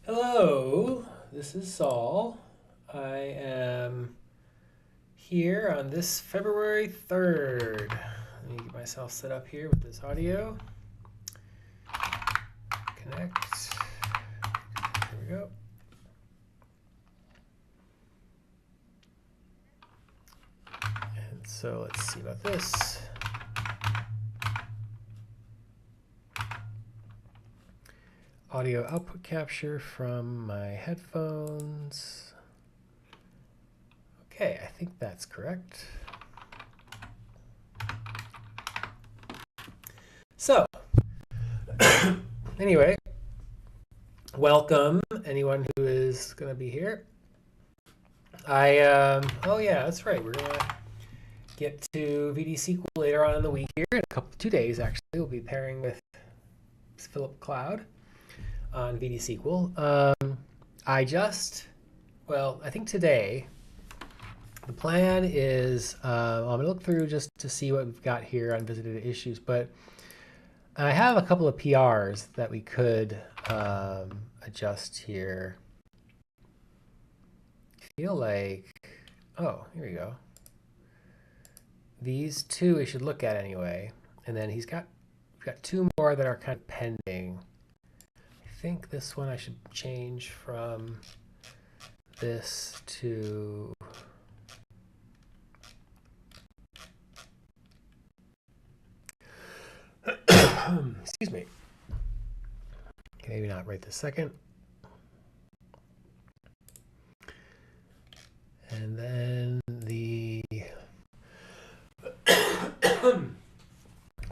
Hello, this is Saul. I am here on this February 3rd. Let me get myself set up here with this audio. Connect. Here we go. And so let's see about this. Audio output capture from my headphones. Okay, I think that's correct. So, anyway, welcome anyone who is going to be here. Oh yeah, that's right. We're going to get to VD later on in the week here. In a couple, 2 days actually, we'll be pairing with Philip Cloud on VD I think today, the plan is, I'm going to look through just to see what we've got here on visited issues, but I have a couple of PRs that we could adjust here. I feel like, oh, here we go. These two we should look at anyway. And then we've got two more that are kind of pending. I think this one I should change from this to excuse me. Okay, maybe not right this second. And then the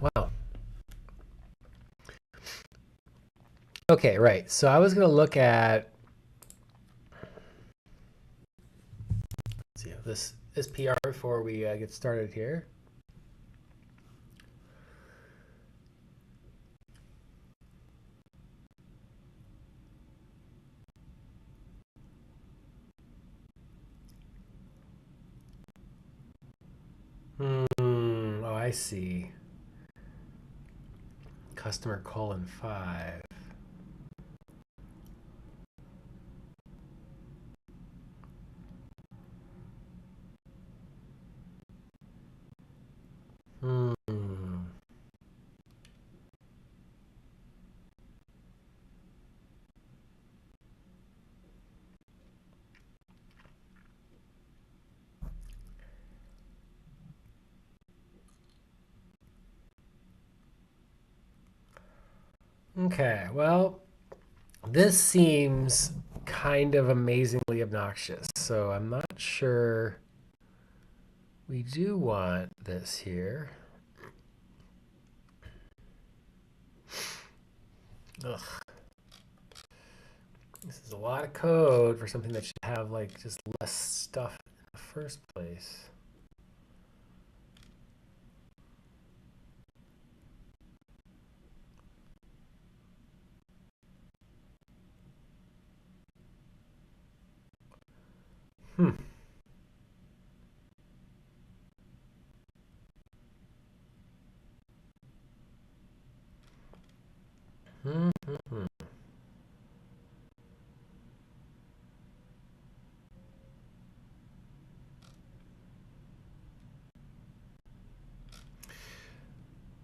wow. Okay, right. So I was going to look at this PR before we get started here. Oh, I see. Customer :5. Okay, well, this seems kind of amazingly obnoxious, so I'm not sure we do want this here. Ugh. This is a lot of code for something that should have like just less stuff in the first place. Hmm. Hmm.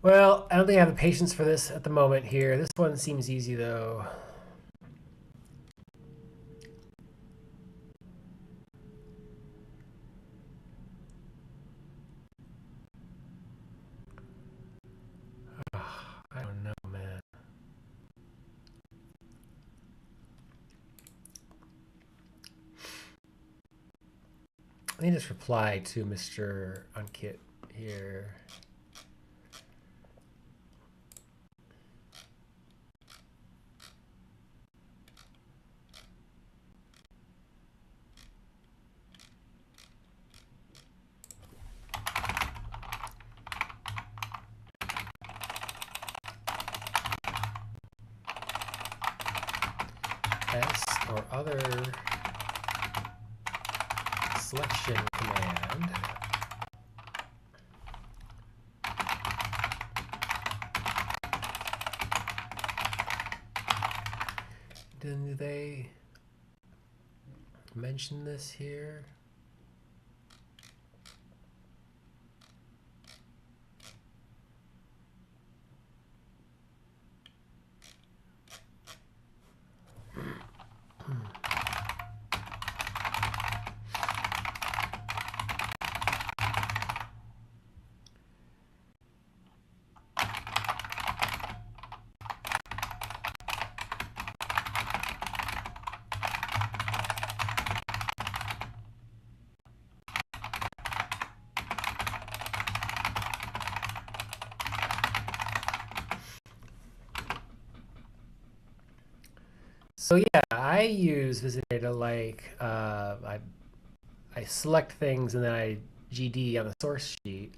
Well, I don't think I have the patience for this at the moment here. This one seems easy though. I don't know, man. Let me just reply to Mr. Unkit here. S or other selection command do they mention this here? So yeah, I use visidata like I select things and then I GD on the source sheet.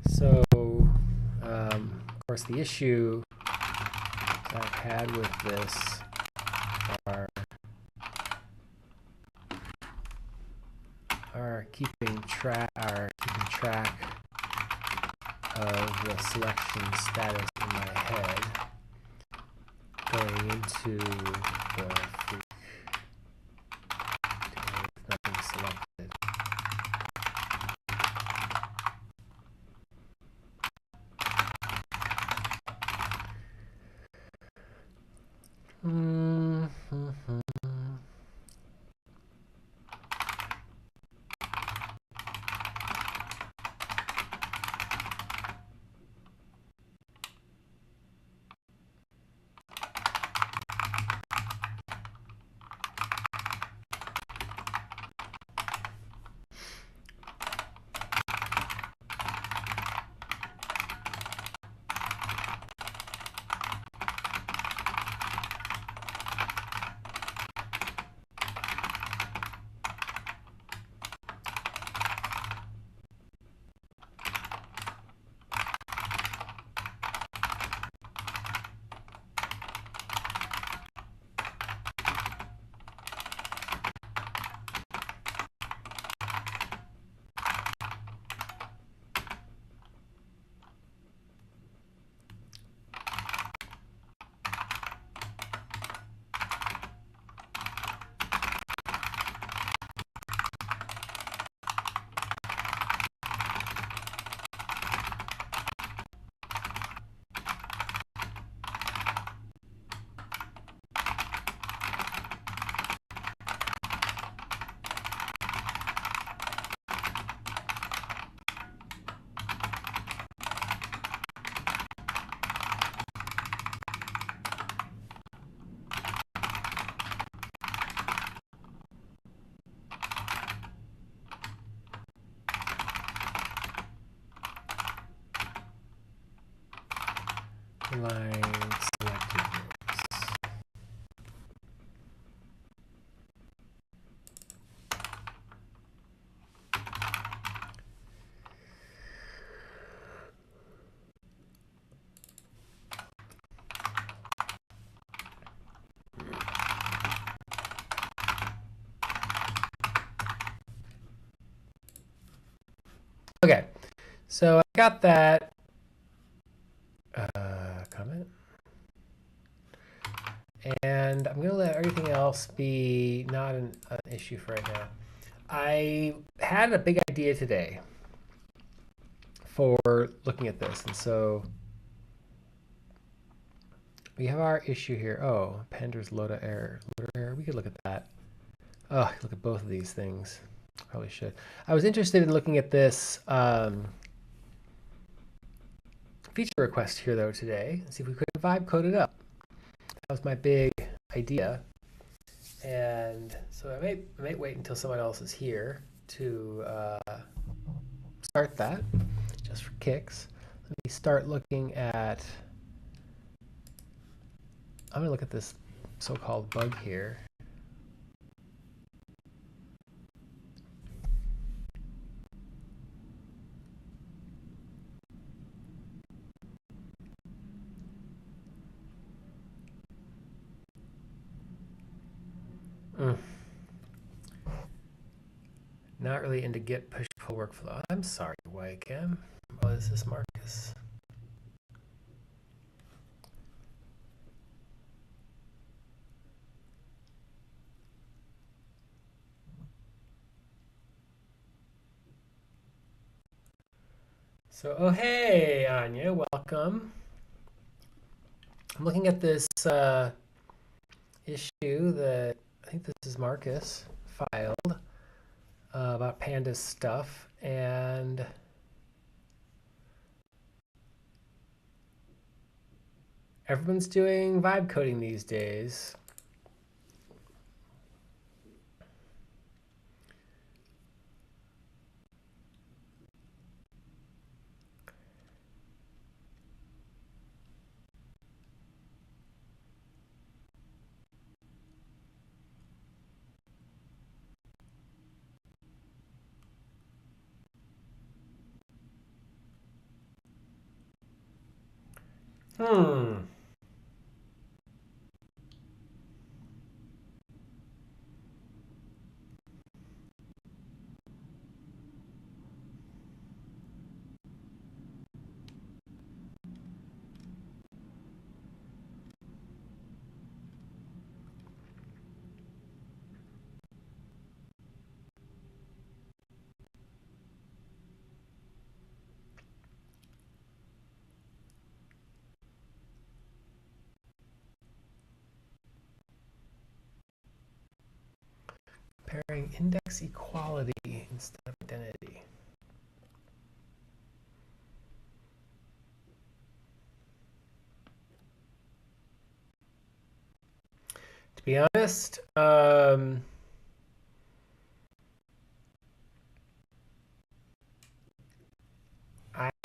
So of course the issue I've had with this are keeping track of the selection status in my head going into the freak with nothing selected. Line selected. Okay, so I got that comment. And I'm going to let everything else be not an issue for right now. I had a big idea today for looking at this. And so we have our issue here. Oh, Pander's loader error. We could look at that. Oh, look at both of these things. Probably should. I was interested in looking at this feature request here, though, today. See if we could vibe code it up. That was my big idea. And so I might wait until someone else is here to start that, just for kicks. Let me start looking at, I'm going to look at this so-called bug here. Not really into Git push-pull workflow. I'm sorry, Wycam. Oh, is this Marcus? So, oh hey, Anya, welcome. I'm looking at this issue that I think this is Marcus filed about pandas stuff, and everyone's doing vibe coding these days. Hmm. Pairing index equality instead of identity. To be honest, I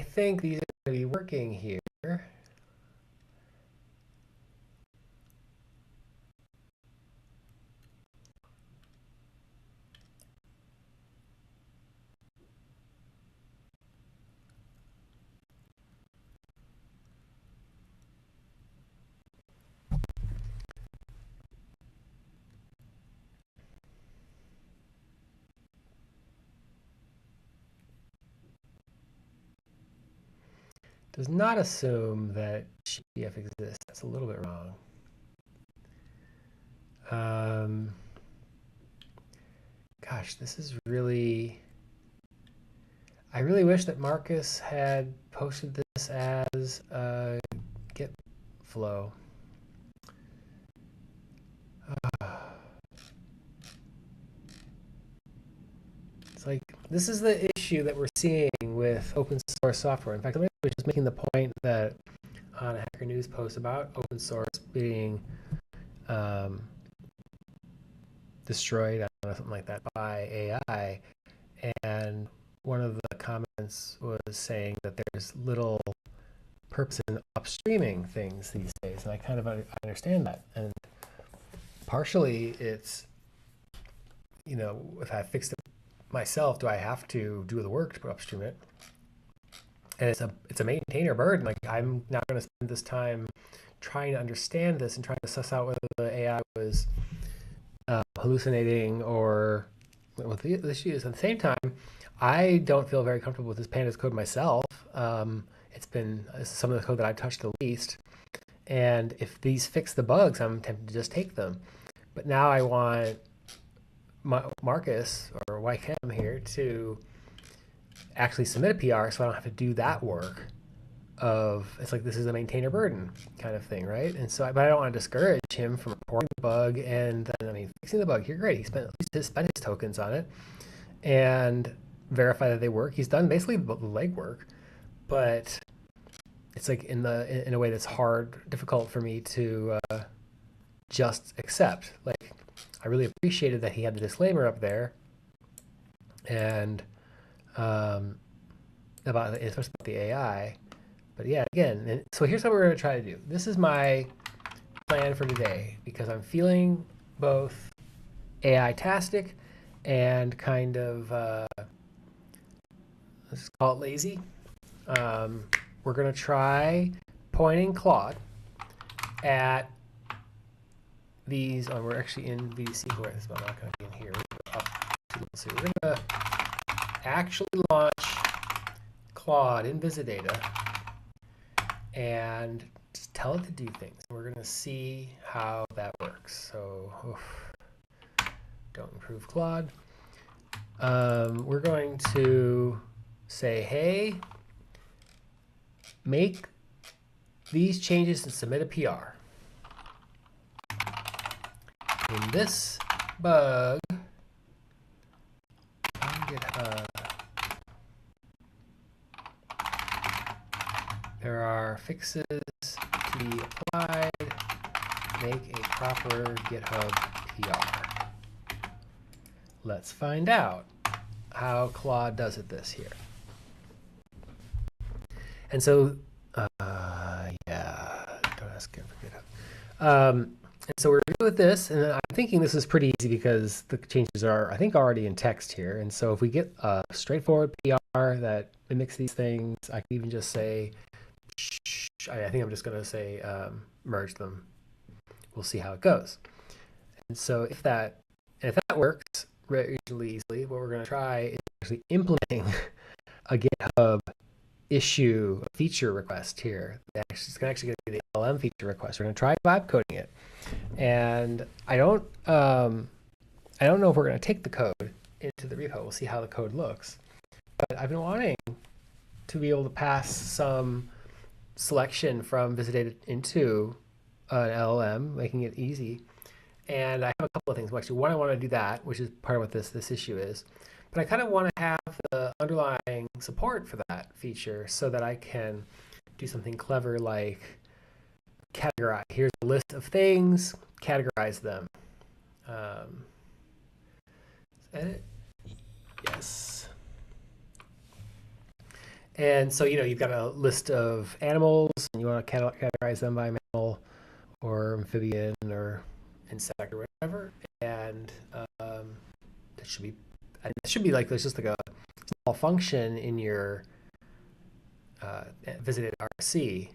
think these are going to be working here. Does not assume that GDF exists. That's a little bit wrong. Gosh, this is really. I really wish that Marcus had posted this as a Git flow. It's like this is the issue that we're seeing with open source software. In fact, I was just making the point that on a Hacker News post about open source being destroyed, I don't know, something like that, by AI. And one of the comments was saying that there's little purpose in upstreaming things these days. And I kind of understand that. And partially it's, if I fixed it myself, do I have to do the work to upstream it? And it's a maintainer burden. Like I'm not going to spend this time trying to understand this and trying to suss out whether the AI was hallucinating or what the issue is. At the same time, I don't feel very comfortable with this pandas code myself. It's been some of the code that I've touched the least. And if these fix the bugs, I'm tempted to just take them. But now I want Marcus or YChem here to actually submit a PR so I don't have to do that work it's like this is a maintainer burden kind of thing, right? And so, but I don't want to discourage him from reporting the bug and then, fixing the bug. You're great. He spent his tokens on it and verify that they work. He's done basically the legwork, but it's like in a way that's difficult for me to just accept. Like, I really appreciated that he had the disclaimer up there, and especially about the AI. But yeah, again, so here's what we're going to try to do. This is my plan for today because I'm feeling both AI-tastic and kind of, let's call it lazy. We're going to try pointing Claude at these. Oh, we're actually in VDC here, so I'm not going to be in here. So we're going to actually launch Claude in visidata and just tell it to do things. We're going to see how that works. So don't improve Claude. We're going to say, hey, make these changes and submit a PR. In this bug on GitHub, there are fixes to be applied. Make a proper GitHub PR. Let's find out how Claude does it this here. And so, yeah, don't ask it for GitHub. And so we're good with this, and I'm thinking this is pretty easy because the changes are, I think, already in text here. And so if we get a straightforward PR that mimics these things, I can even just say, I think I'm just going to say merge them. We'll see how it goes. And so if that works reasonably easily, what we're going to try is actually implementing a GitHub issue feature request here. It's actually going to be the LM feature request. We're going to try vibe coding it, and I don't know if we're going to take the code into the repo. We'll see how the code looks. But I've been wanting to be able to pass some selection from visidata into an LLM, making it easy. And I have a couple of things. Well, actually, one, I want to do that, which is part of what this issue is. But I kind of want to have the underlying support for that feature so that I can do something clever like categorize. Here's a list of things, categorize them. Edit? Yes. And so, you've got a list of animals, and you want to categorize them by mammal or amphibian or insect or whatever. And that should be like, there's just like a small function in your visidata RC,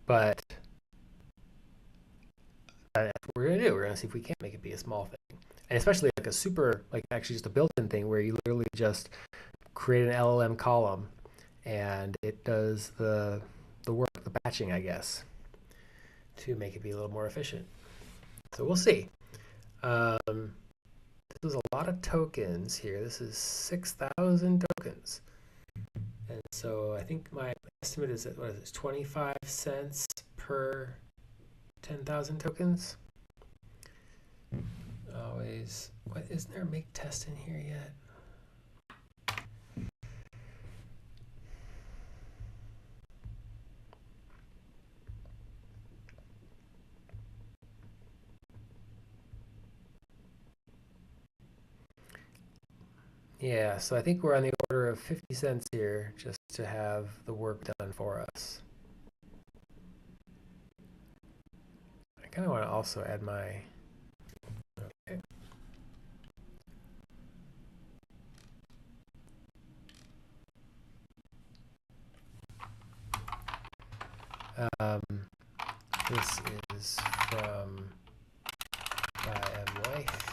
but that's what we're going to do. We're going to see if we can't make it be a small thing. And especially like a super, like actually just a built-in thing where you literally just create an LLM column and it does the work, the batching, I guess, to make it be a little more efficient. So we'll see. This is a lot of tokens here. This is 6,000 tokens. And so I think my estimate is that, what is it, 25 cents per 10,000 tokens? Always. What, isn't there a make test in here yet? Yeah, so I think we're on the order of 50 cents here just to have the work done for us. I kind of want to also add my, okay. This is from wife.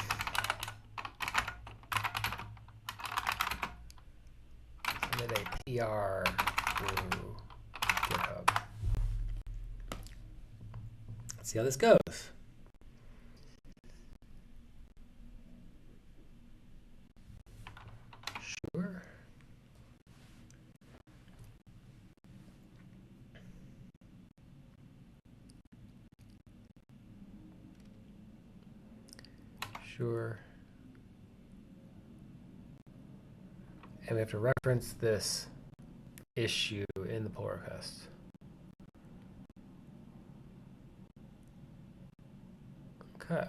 Submit a PR through GitHub. Let's see how this goes. Sure. Sure. And we have to reference this issue in the pull request. Okay.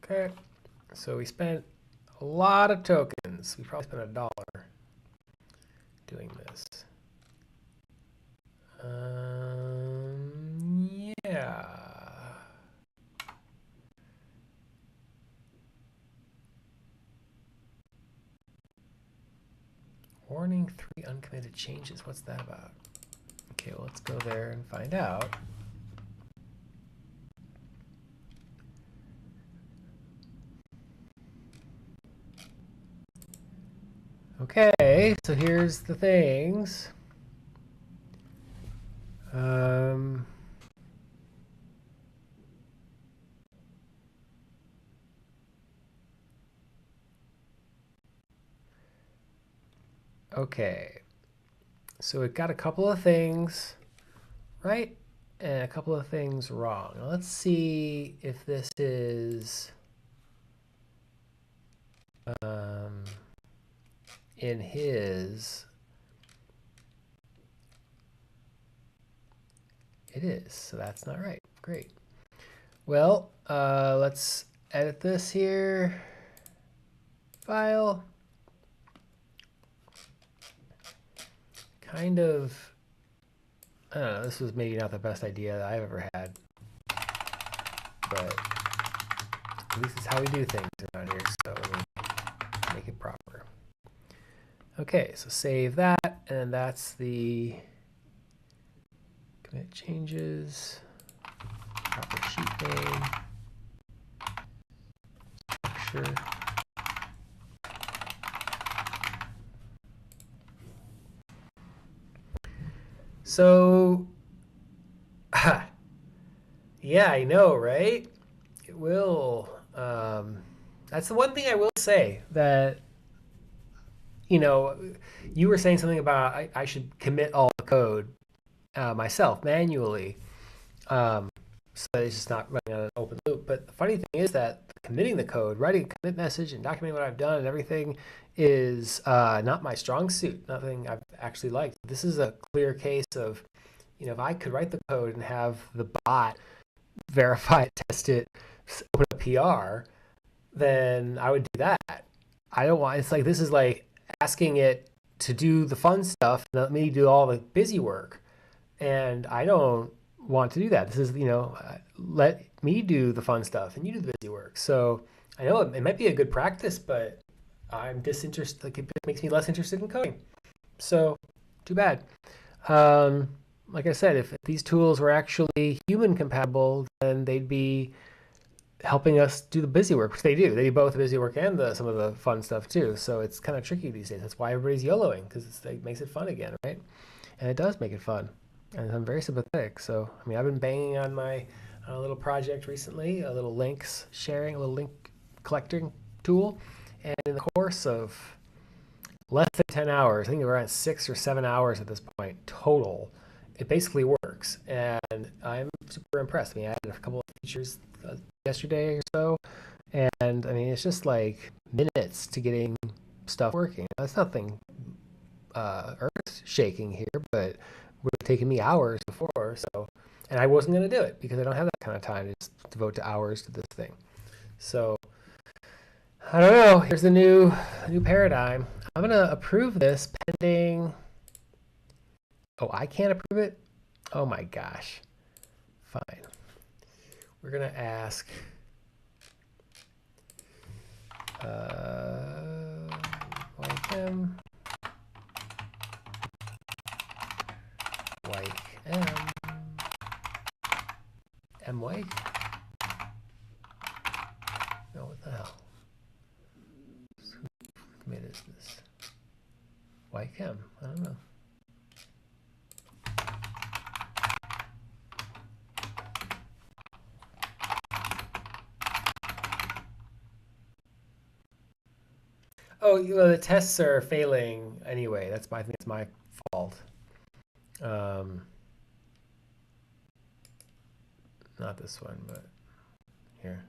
Okay. So we spent a lot of tokens. We probably spent $1 doing this. Yeah. Warning 3 uncommitted changes. What's that about? Okay, well, let's go there and find out. Okay, so here's the things. Okay, so it got a couple of things right and a couple of things wrong. Now let's see if this is in his. It is, so that's not right. Great. Well, let's edit this here. File. Kind of, I don't know, this was maybe not the best idea that I've ever had. But at least it's how we do things around here, so let me make it proper. Okay, so save that, and that's the commit changes, proper sheet name, structure. So, yeah, I know, right? It will. That's the one thing I will say that, you were saying something about I should commit all the code myself manually. So that it's just not running on an open loop. But the funny thing is that committing the code, writing a commit message and documenting what I've done and everything is not my strong suit, nothing I've actually liked. This is a clear case of, if I could write the code and have the bot verify it, test it, open a PR, then I would do that. I don't want, it's like, this is like asking it to do the fun stuff and let me do all the busy work. And I don't want to do that. This is, let me do the fun stuff and you do the busy work. So I know it might be a good practice, but I'm disinterested. Like, it makes me less interested in coding. So too bad. Like I said, if these tools were actually human compatible, then they'd be helping us do the busy work, which they do. They do both the busy work and some of the fun stuff too. So it's kind of tricky these days. That's why everybody's YOLOing, because it makes it fun again, right? And it does make it fun. And I'm very sympathetic. So, I mean, I've been banging on a little project recently, a little links sharing, a little link collecting tool. And in the course of less than 10 hours, I think we're at 6 or 7 hours at this point total, it basically works. And I'm super impressed. I mean, I added a couple of features yesterday or so. And I mean, it's just like minutes to getting stuff working. That's nothing earth shaking here, but would have taken me hours before. So, and I wasn't going to do it because I don't have that kind of time to just devote to hours to this thing. So I don't know. Here's the new paradigm. I'm going to approve this pending. Oh, I can't approve it? Oh my gosh. Fine. We're going to ask like him. Like M like? No, what the hell? Who commit is this? Like M? I don't know. Oh, the tests are failing anyway. I think it's my fault. Not this one, but here.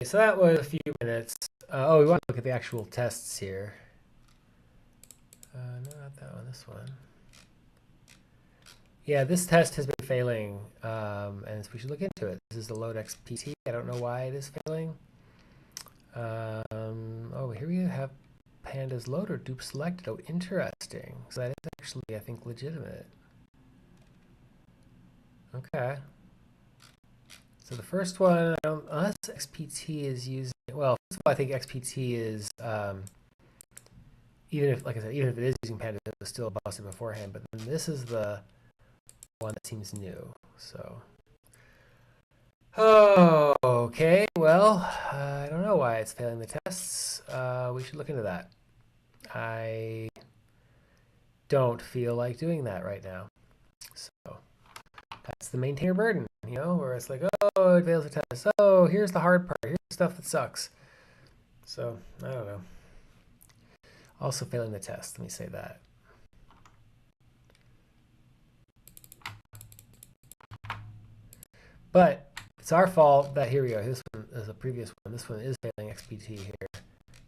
so that was a few minutes. Oh, we want to look at the actual tests here. No, not that one, this one. Yeah, this test has been failing, and we should look into it. This is the load XPT. I don't know why it is failing. Oh, here we have pandas loader dupe selected. Oh, interesting. So that is actually, I think, legitimate. Okay. So the first one, unless XPT is using, well, first of all, I think XPT is, even if, like I said, even if it is using pandas, it was still busted beforehand. But then this is the one that seems new. So, oh, okay. Well, I don't know why it's failing the tests. We should look into that. I don't feel like doing that right now. So that's the maintainer burden, where it's like, oh, it fails the test. Oh, here's the hard part. Here's the stuff that sucks. So I don't know. Also failing the test. Let me say that. But it's our fault that here we go. This one is a previous one. This one is failing XPT here,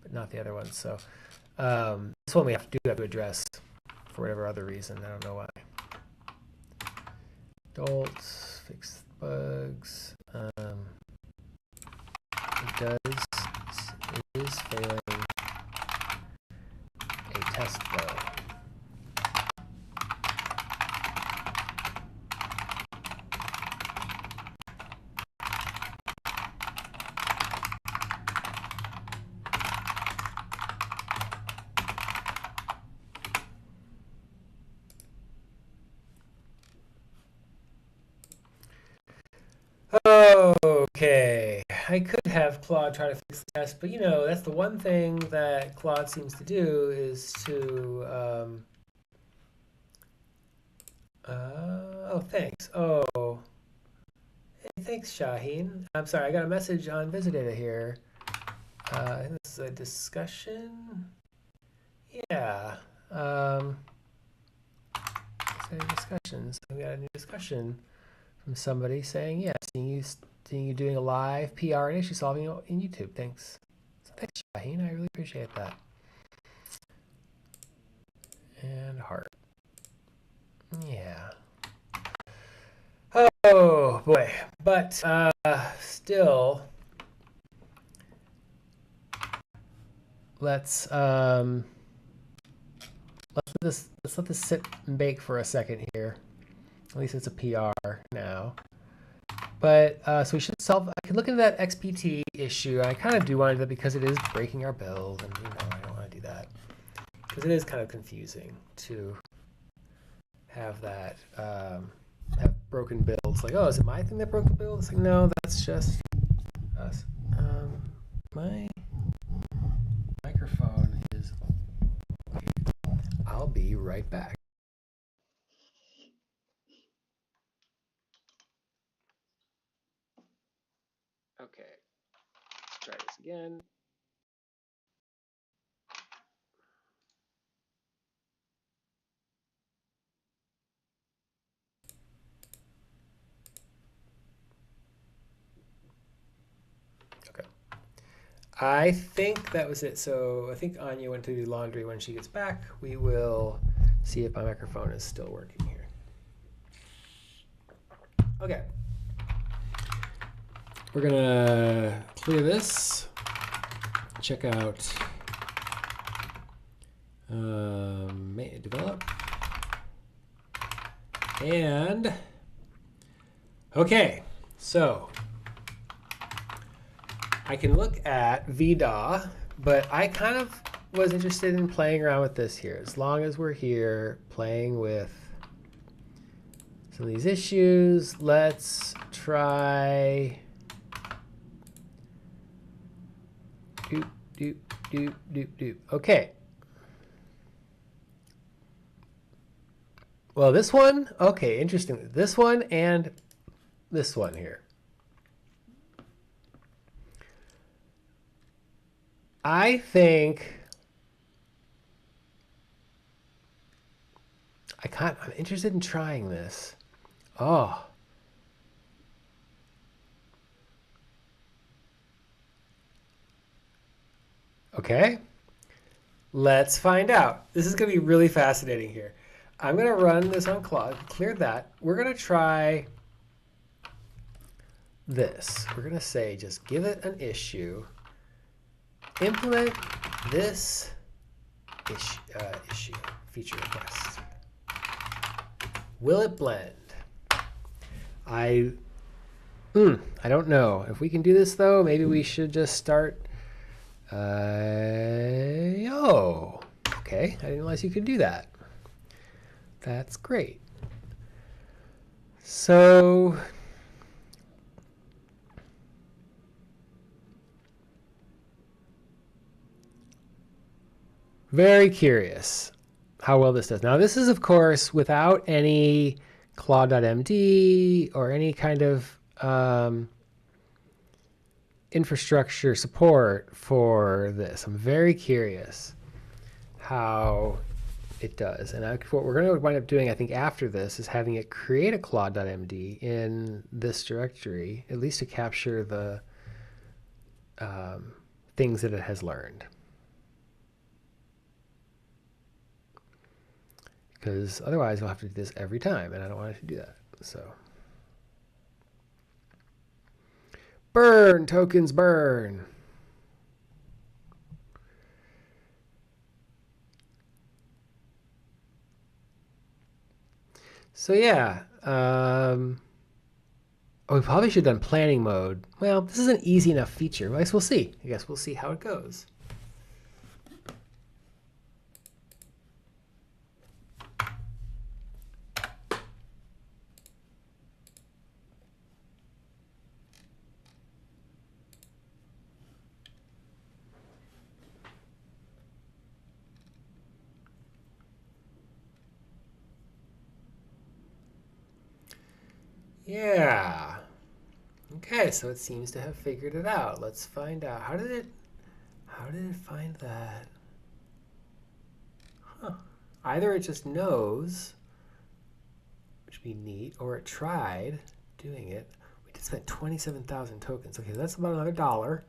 but not the other one. So this one we have to address for whatever other reason. I don't know why. Don't fix bugs. It is failing a test though. Okay, I could have Claude try to fix the test, but that's the one thing that Claude seems to do is to, oh, thanks. Oh, hey, thanks, Shaheen. I'm sorry, I got a message on visidata here. This is a discussion. Yeah. Discussions. We got a new discussion from somebody saying, yeah, seeing you doing a live PR and issue solving in YouTube. Thanks. So thanks, Shaheen. I really appreciate that. And heart. Yeah. Oh boy. But still, let's let this sit and bake for a second here. At least it's a PR now. But so we should solve. I can look into that XPT issue. I kind of do want to do that because it is breaking our build, and I don't want to do that because it is kind of confusing to have that have broken builds. Like, oh, is it my thing that broke the build? It's like, no, that's just us. My microphone is. I'll be right back. Okay, let's try this again. Okay. I think that was it. So I think Anya went to do laundry. When she gets back, we will see if my microphone is still working here. Okay. We're going to clear this. Check out develop. And okay, so I can look at vdaw, but I kind of was interested in playing around with this here. As long as we're here playing with some of these issues, let's try doop, doop, doop, doop, doop. Okay. Well, this one, okay, interesting. This one and this one here. I think I'm interested in trying this. Oh. Okay, let's find out. This is going to be really fascinating here. I'm going to run this on Claude, clear that. We're going to try this. We're going to say, just give it an issue. Implement this issue, feature request. Will it blend? I don't know. If we can do this though, maybe we should just start. Oh, okay. I didn't realize you could do that. That's great. So very curious how well this does. Now this is of course without any claude.md or any kind of infrastructure support for this. I'm very curious how it does. And what we're going to wind up doing, I think, after this is having it create a claude.md in this directory, at least to capture the things that it has learned. Because otherwise we'll have to do this every time, and I don't want it to do that. So burn, tokens, burn. So yeah, oh, we probably should have done planning mode. Well, this is an easy enough feature. I guess we'll see. I guess we'll see how it goes. Yeah. Okay, so it seems to have figured it out. Let's find out. How did it find that? Huh. Either it just knows, which would be neat, or it tried doing it. We did spend 27,000 tokens. Okay, that's about another $1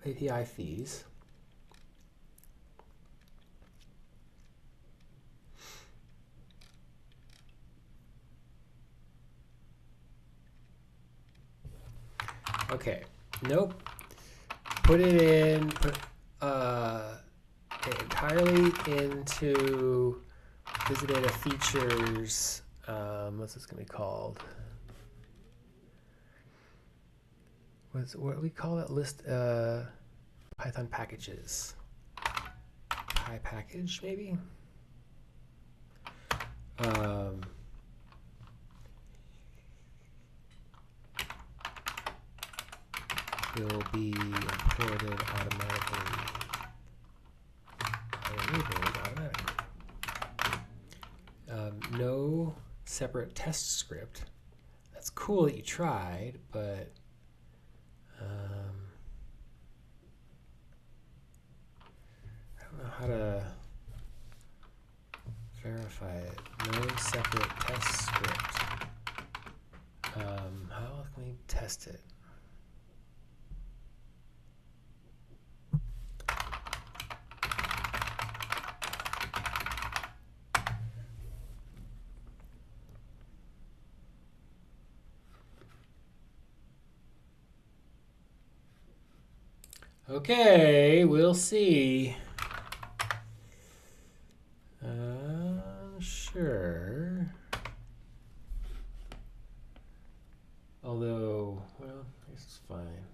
API fees. Okay, nope. Put it in, put it entirely into visidata features. What's this going to be called? What do we call it? List Python packages. PyPackage maybe. Will be imported automatically. No separate test script. That's cool that you tried, but I don't know how to verify it. No separate test script. How can we test it? Okay, we'll see. Sure. Although, well, I guess it's fine.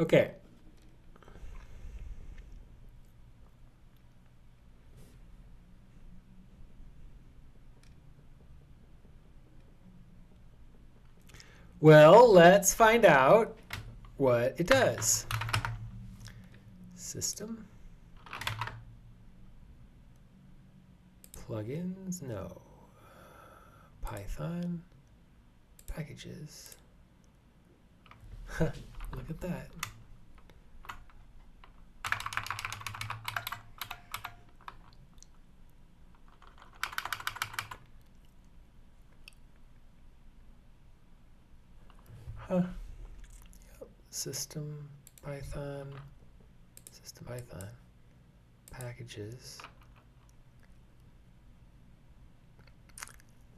Okay. Well, let's find out what it does. System. Plugins, no. Python. Packages. Look at that. Huh. System Python. System Python. Packages.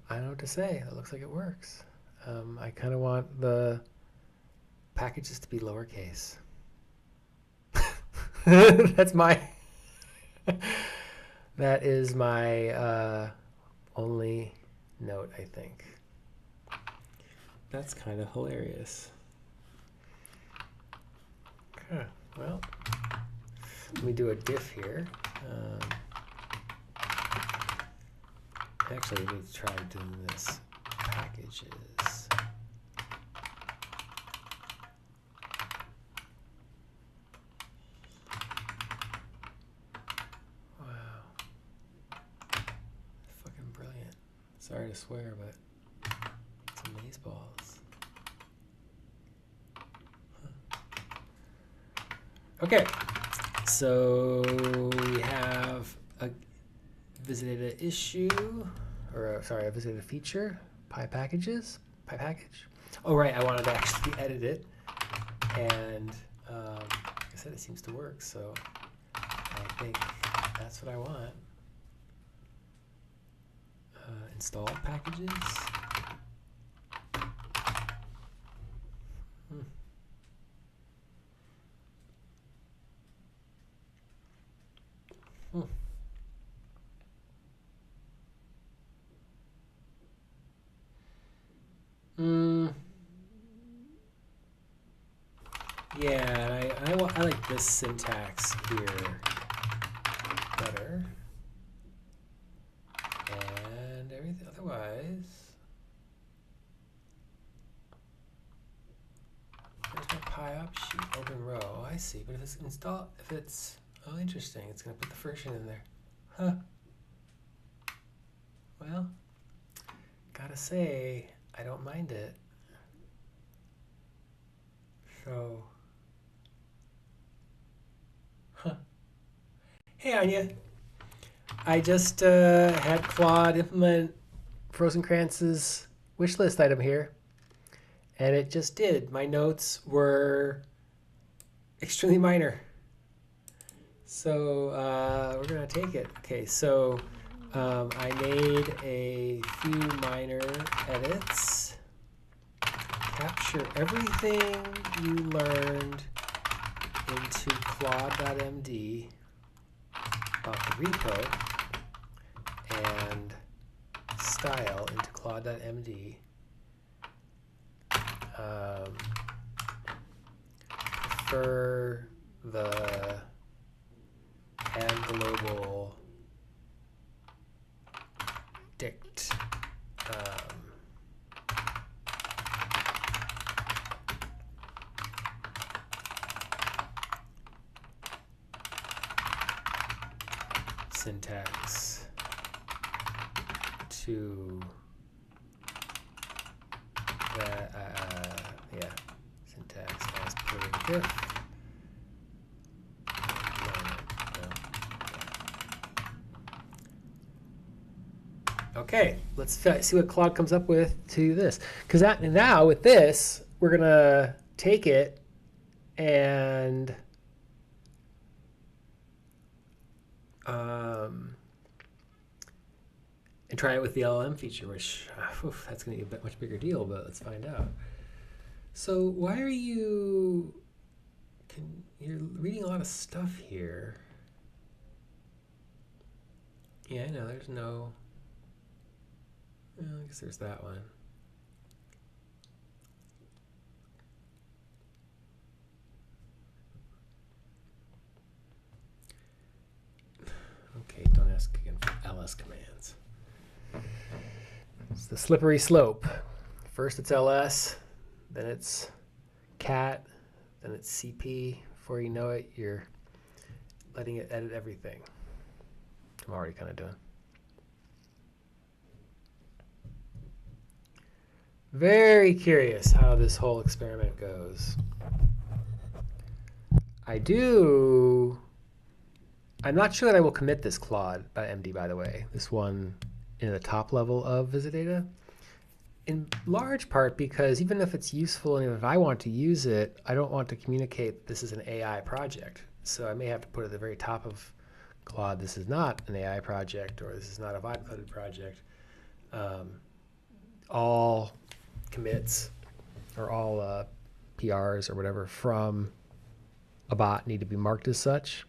I don't know what to say. It looks like it works. I kind of want the packages to be lowercase. That's my. That is my only note, I think. That's kind of hilarious. Okay, well, let me do a diff here. Actually, we need to try doing this. Packages. Wow. Fucking brilliant. Sorry to swear, but it's amazeballs. Okay, so we have a visidata issue, or sorry, a visidata feature, PyPackages, PyPackage. Oh right, I wanted to actually edit it, and like I said, it seems to work, so I think that's what I want. Install packages. Yeah, I like this syntax here better. And everything otherwise. There's my PyOps sheet, open row. I see, but if it's install, oh, interesting, it's gonna put the version in there. Huh. Well, gotta say, I don't mind it. So, huh. Hey, Anya. I just had Claude implement Rosenkrantz's wish list item here, and it just did. My notes were extremely minor. So we're going to take it. Okay, so I made a few minor edits. Capture everything you learned into claude.md about the repo and style into claude.md. For the add global dict syntax to that yeah, syntax as per diff. Okay, let's see what Claude comes up with to this. Because now with this, we're going to take it and try it with the LLM feature, which that's going to be a much bigger deal, but let's find out. So why are you're reading a lot of stuff here. Yeah, I know, there's no... Well, I guess there's that one. a slippery slope. First it's ls, then it's cat, then it's cp. Before you know it, you're letting it edit everything. I'm already kind of doing. Very curious how this whole experiment goes. I'm not sure that I will commit this Claude.md, by the way, this one in the top level of visidata, in large part because even if it's useful and if I want to use it, I don't want to communicate this is an AI project. So I may have to put at the very top of Claude, this is not an AI project, or this is not a vibe-coded project. All commits or all PRs or whatever from a bot need to be marked as such.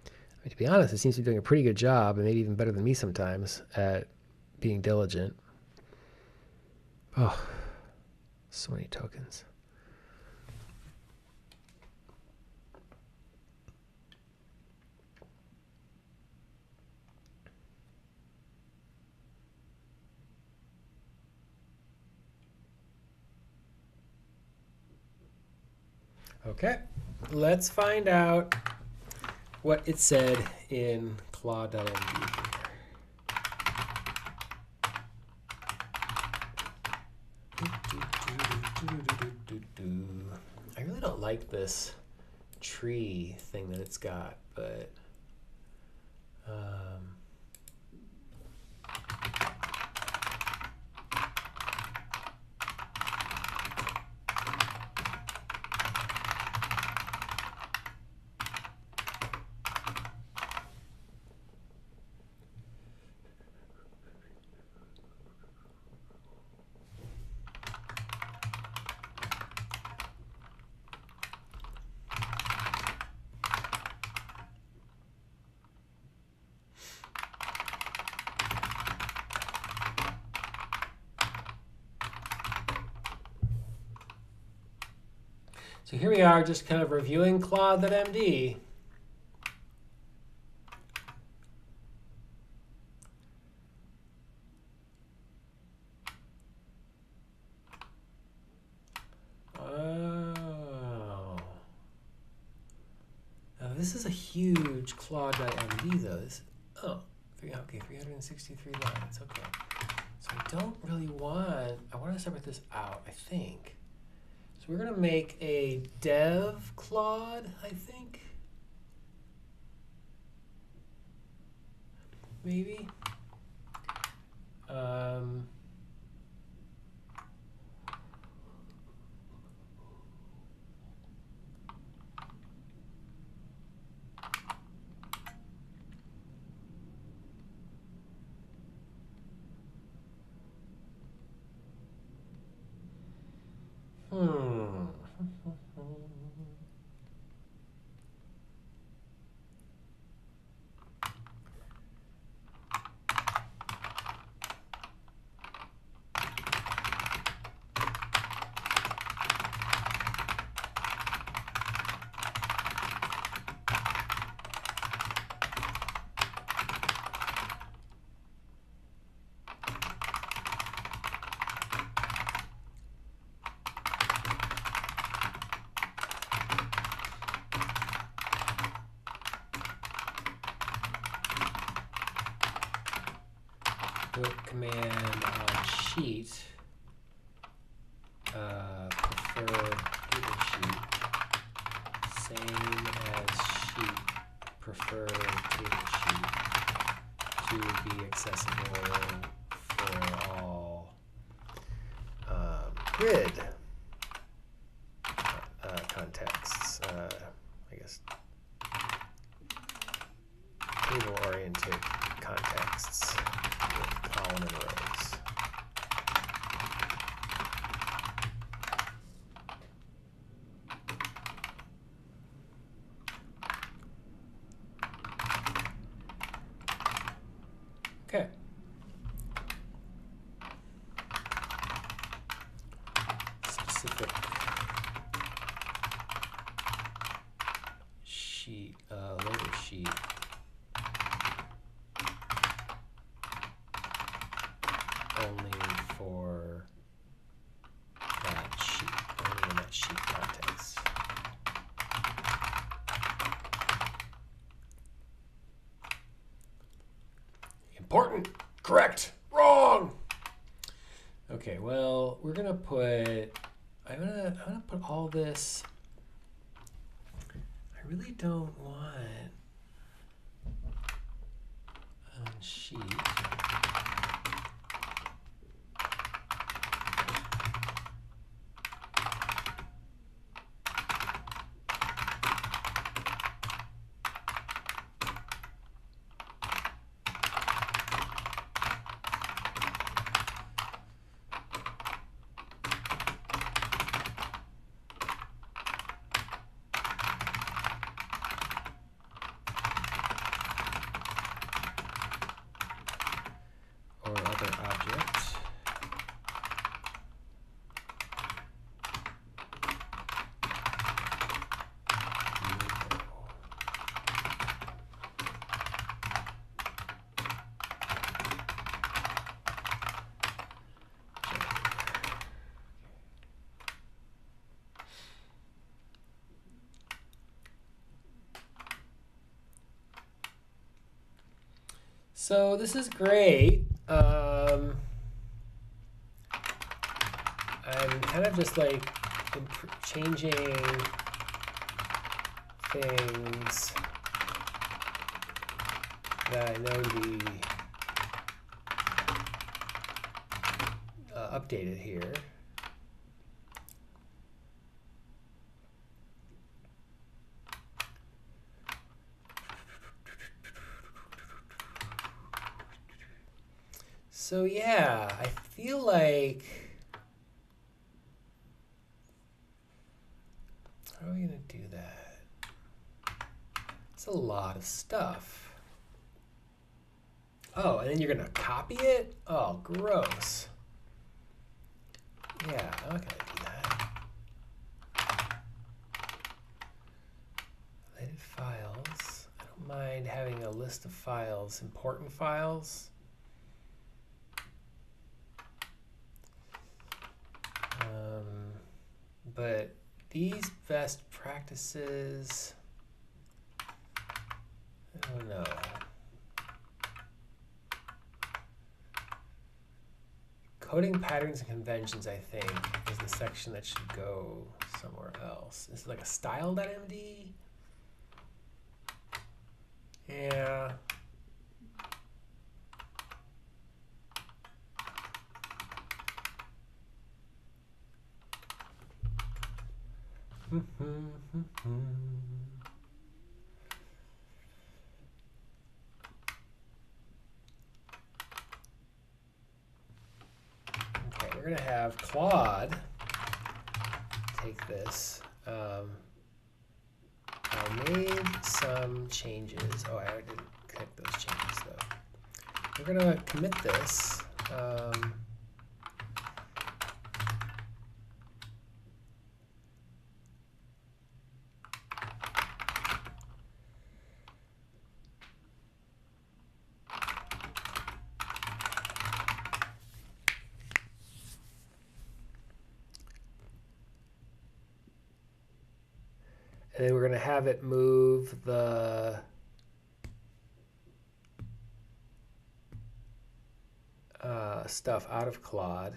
I mean, to be honest, it seems to be doing a pretty good job, and maybe even better than me sometimes, at being diligent. Oh, so many tokens. Okay, let's find out what it said in Claude.md. I really don't like this tree thing that it's got, but so here we are, just kind of reviewing Claude.md. Oh. Now this is a huge Claude.md though. Okay, 363 lines, okay. So I don't really I want to separate this out, I think. So we're going to make a dev Claude, I think. Maybe. Put command on sheet, prefer data sheet, same as sheet, prefer data sheet, to be accessible for all grid contexts, I guess table-oriented contexts. Column and rows. Okay. Specific sheet, loader sheet. Only Important. Correct. Wrong. Okay, well, we're gonna put, I'm gonna put all this. I really don't want on sheet. So this is great. I'm kind of just like changing things that I know to be updated here. So yeah, I feel like, how are we gonna do that? It's a lot of stuff. Oh, and then you're gonna copy it? Oh, gross. Yeah, I'm not gonna do that. Related files. I don't mind having a list of files, important files. But these best practices, I don't know. Coding patterns and conventions, I think, is the section that should go somewhere else. This is like a style.md. Yeah. Okay, we're going to have Claude take this. I made some changes. Oh, I didn't connect those changes, though. We're going to commit this. And then we're going to have it move the stuff out of Claude.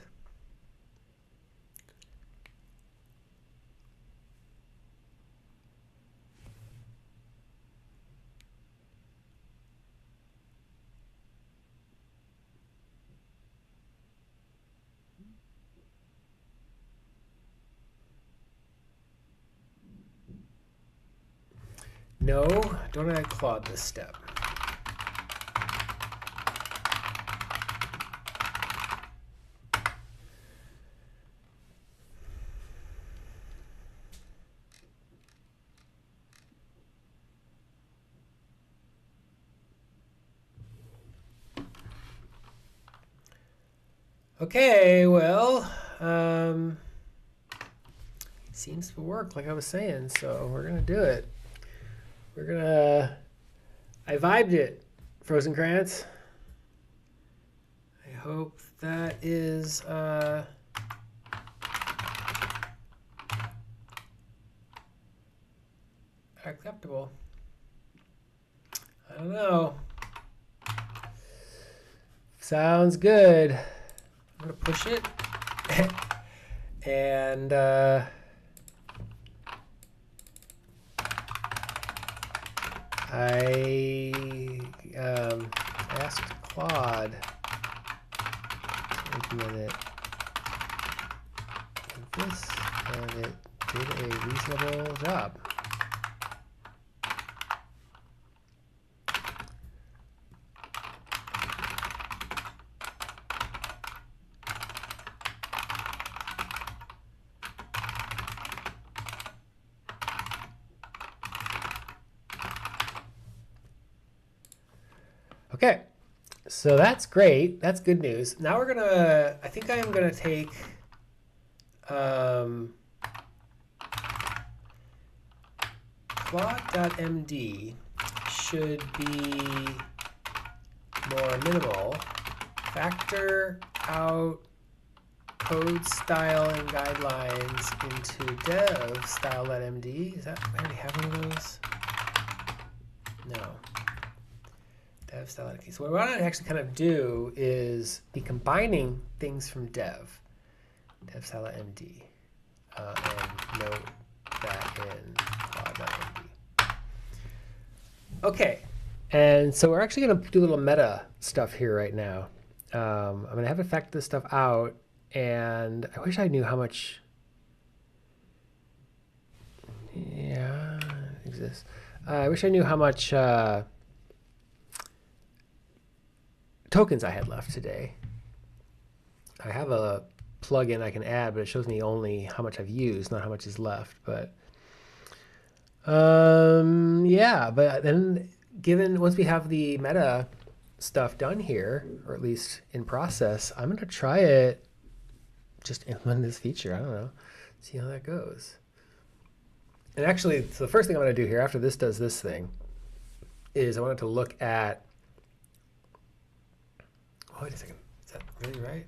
No, don't add Claude this step. Okay, well, seems to work like I was saying, so we're gonna do it. We're gonna, I vibed it, Frozen Krantz. I hope that is acceptable. I don't know. Sounds good. I'm gonna push it, and I asked Claude to implement it with this, and it did a reasonable job. Okay, so that's great. That's good news. Now we're gonna, I think I am gonna take Claude.md should be more minimal. Factor out code styling guidelines into dev style.md. Is that, I already have one of those? No. Dev style.md. So what I want to actually kind of do is be combining things from dev style.md, and note that in Claude.md. Okay, and so we're actually going to do a little meta stuff here right now. I'm going to have to factor this stuff out, and I wish I knew how much. Yeah, it exists. I wish I knew how much tokens I had left today. I have a plugin I can add, but it shows me only how much I've used, not how much is left. But yeah, but then once we have the meta stuff done here, or at least in process, I'm going to try it, just implement this feature. I don't know, see how that goes. And actually, so the first thing I'm going to do here after this does this thing is I wanted to look at, oh, wait a second, is that really right?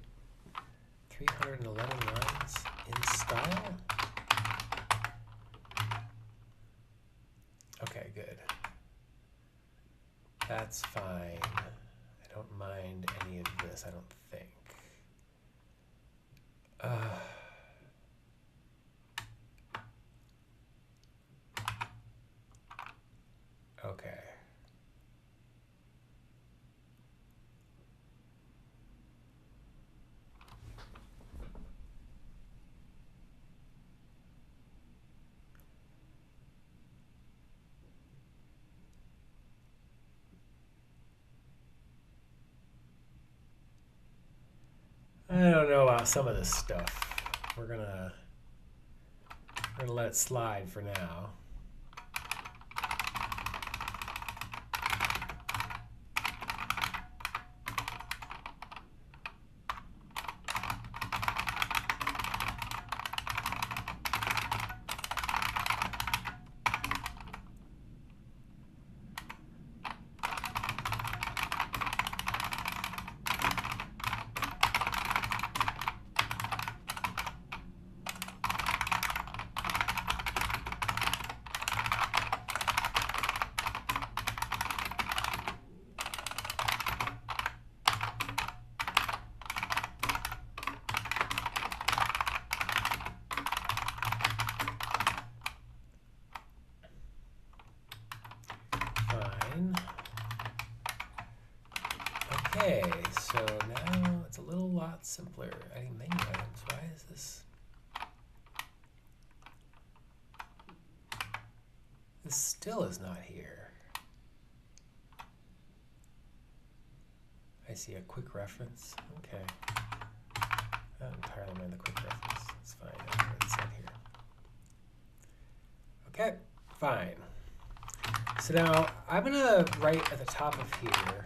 311 lines in style? Okay, good. That's fine. I don't mind any of this, I don't think. Okay. I don't know about some of this stuff. We're gonna let it slide for now. Okay, so now it's a lot simpler. Adding menu items. Why is this? This still is not here. I see a quick reference. Okay. I don't entirely mind the quick reference. It's fine. I don't know what it's at here. Okay, fine. So now I'm going to write at the top of here.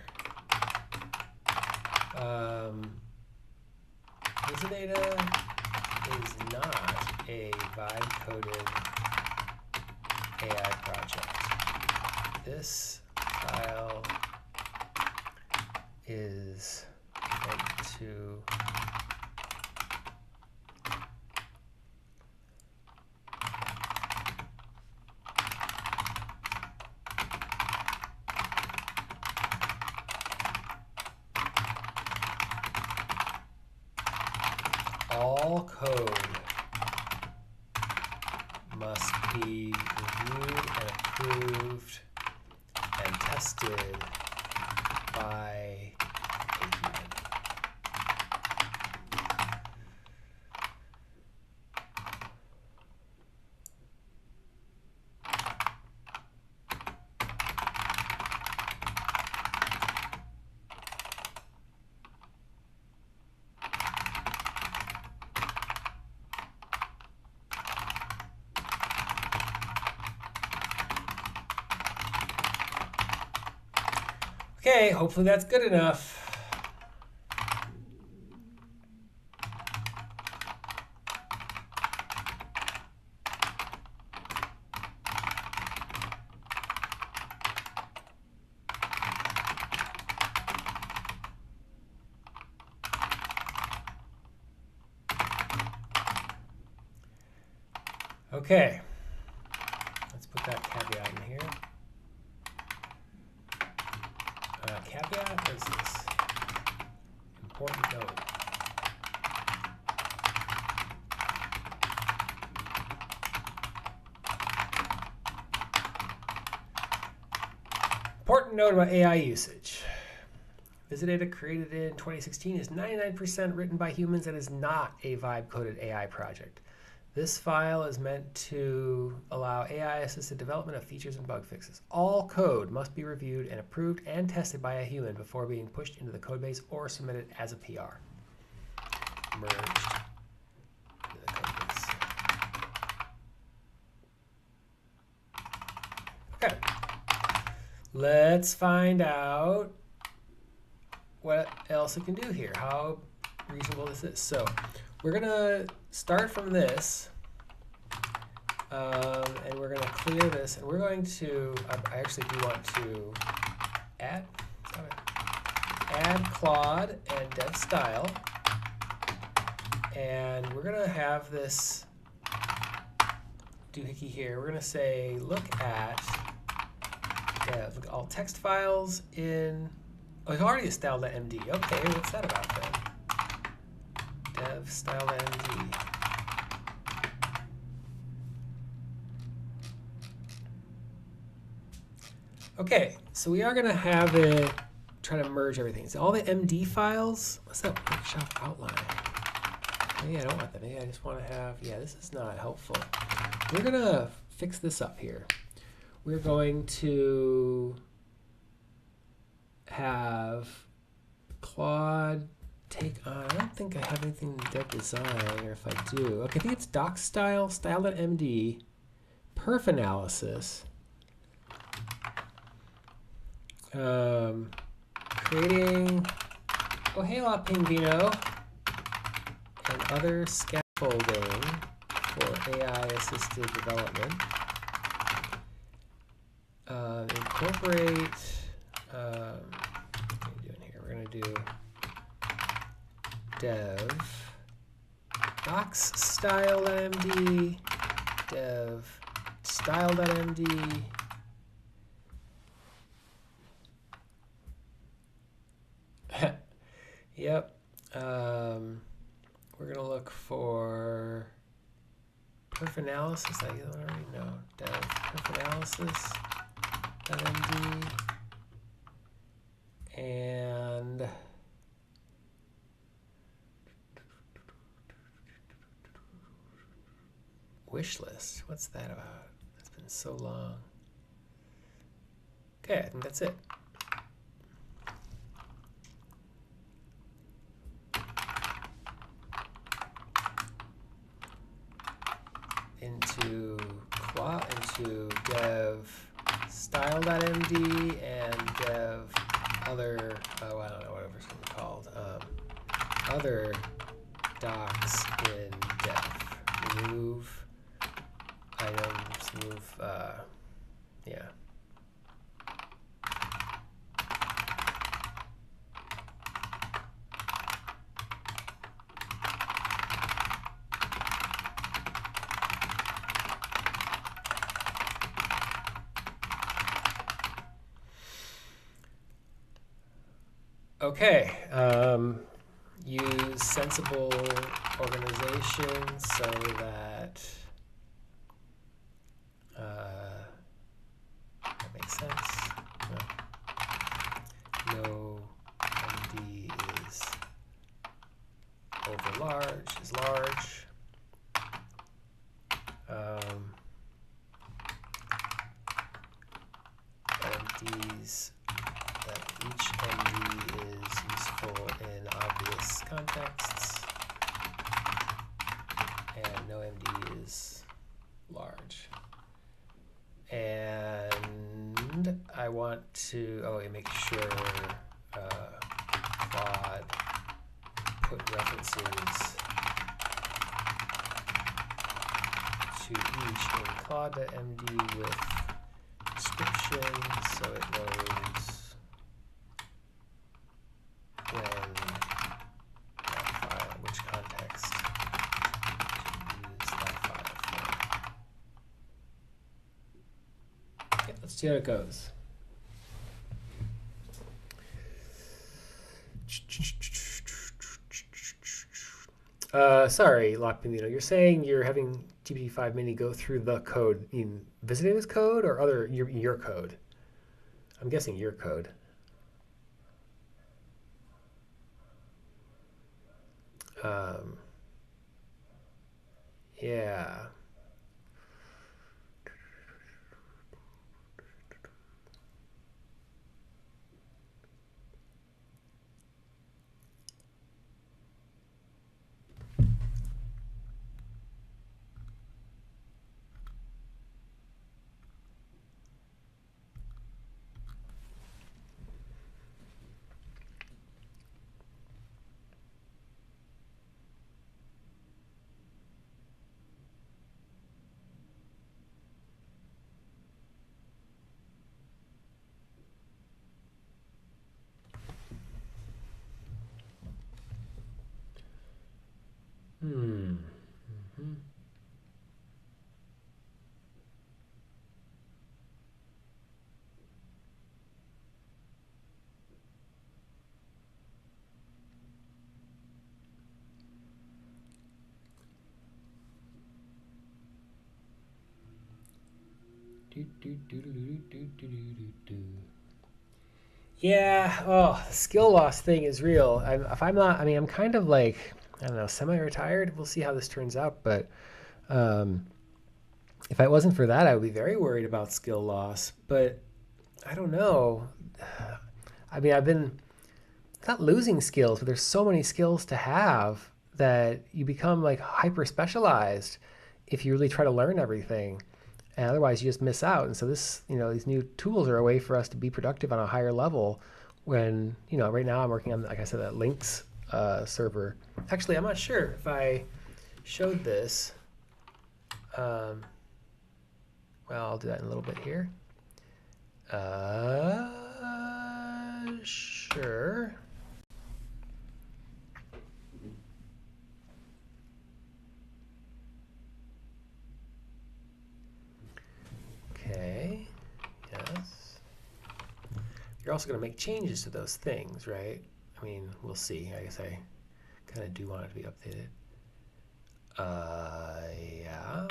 Visidata is not a vibe-coded AI project. This file is meant to all code must be reviewed and approved and tested by a human. Okay, hopefully that's good enough. Okay, let's put that caveat in here. Caveat, what is this? Important note. Important note about AI usage. Visidata created in 2016 is 99% written by humans and is not a vibe-coded AI project. This file is meant to allow AI-assisted development of features and bug fixes. All code must be reviewed and approved and tested by a human before being pushed into the codebase or submitted as a PR. Merged into the codebase. Okay. Let's find out what else it can do here, how reasonable this is. So we're going to start from this, and we're going to clear this, and we're going to, I actually do want to add Claude and dev style, and we're going to have this doohickey here. We're going to say, look at all text files in, oh, we've already style.md. Okay, what's that about then? Dev style.md. Okay, so we are going to have it try to merge everything. So all the MD files, what's that workshop outline? Maybe I don't want that. Maybe I just want to have, yeah, this is not helpful. We're going to fix this up here. We're going to have Claude take on, I don't think I have anything in dev design, or if I do. Okay, I think it's doc style, style.md, perf analysis, creating Ohela Pingvino and other scaffolding for AI-assisted development. Incorporate, what are we doing here? We're going to do dev docs style.md, dev style.md, yep. We're going to look for perf analysis. I already know. Dev perf analysis. .md and wish list. What's that about? It's been so long. Okay, I think that's it. Into dev style.md and dev other, oh, I don't know, whatever it's going to be called, other docs in dev. Remove items, move, yeah. Okay, use sensible organization so that that makes sense. No MD is over large is large. MDs that each MD is useful in obvious contexts, and no MD is large. And I want to make sure Claude put references to each in Claude.md with description so it knows when that file, which context to use that file for. Okay, let's see how it goes. Sorry, Lockpinito, you're saying you're having GPT-5 Mini go through the code in Visidata's code or other your code? I'm guessing your code. Yeah. Yeah, oh, the skill loss thing is real. I'm kind of like, I don't know, semi-retired. We'll see how this turns out. But if it wasn't for that, I would be very worried about skill loss. But I don't know. I've been not losing skills, but there's so many skills to have that you become like hyper specialized if you really try to learn everything. And otherwise you just miss out. And so these new tools are a way for us to be productive on a higher level when, right now I'm working on, like I said, that links server. Actually, I'm not sure if I showed this. Well, I'll do that in a little bit here. Sure. Okay, yes. You're also going to make changes to those things, right? I mean, we'll see. I guess I kind of do want it to be updated. Yeah.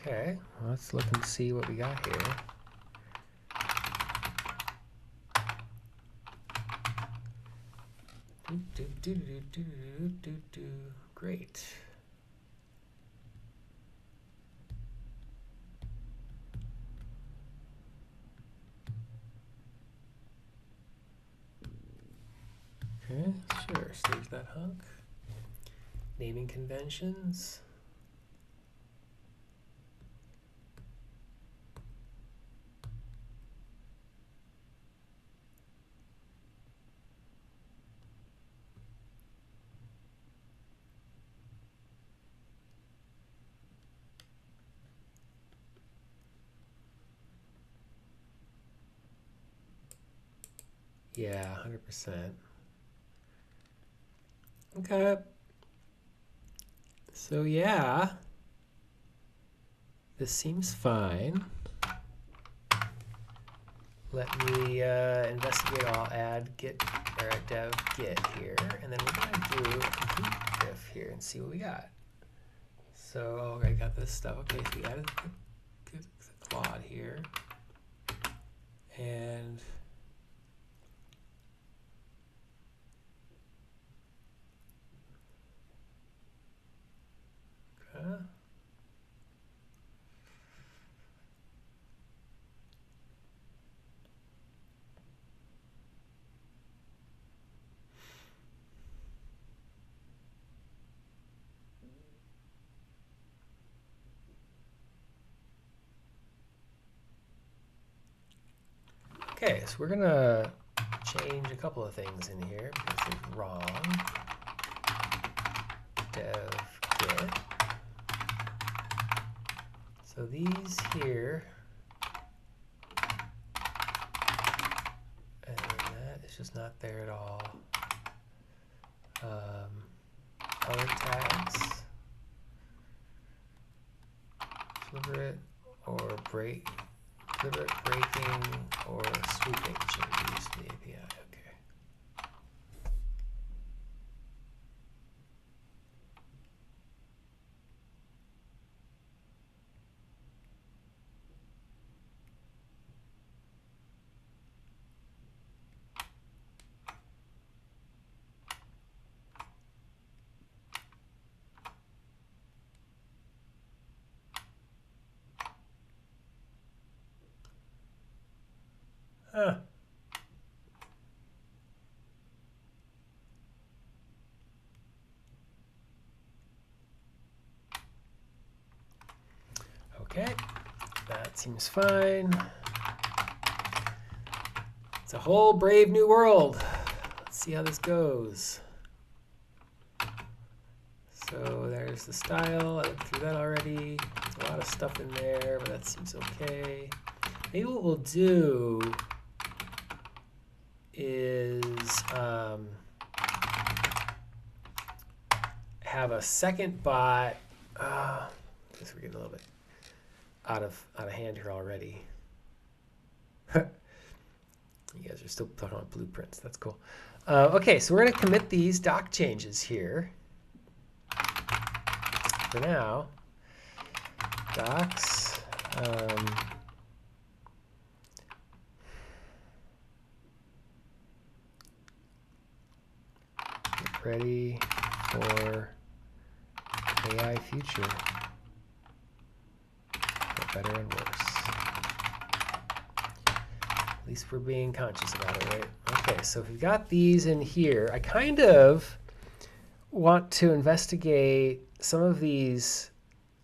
Okay, well, let's look and see what we got here. Great. Okay, sure, save that hunk. Naming conventions. Yeah, 100%. Okay. So yeah, this seems fine. Let me investigate. I'll add git or dev git here, and then we're gonna do a complete diff here and see what we got. So I got this stuff. Okay, so we added the Claude here, and okay, so we're gonna change a couple of things in here because it's wrong. Dev git. So these here, and that is just not there at all. Color tags, deliberate or deliberate breaking or sweeping changes to the API. Okay. Huh. Okay, that seems fine. It's a whole brave new world. Let's see how this goes. So there's the style. I looked through that already. There's a lot of stuff in there, but that seems okay. Maybe what we'll do is have a second bot. I guess we're getting a little bit out of hand here already. You guys are still talking about blueprints. That's cool. Okay, so we're going to commit these doc changes here. For now, docs. Get ready for AI future. For better and worse. At least we're being conscious about it, right? Okay, so if we've got these in here, I kind of want to investigate some of these,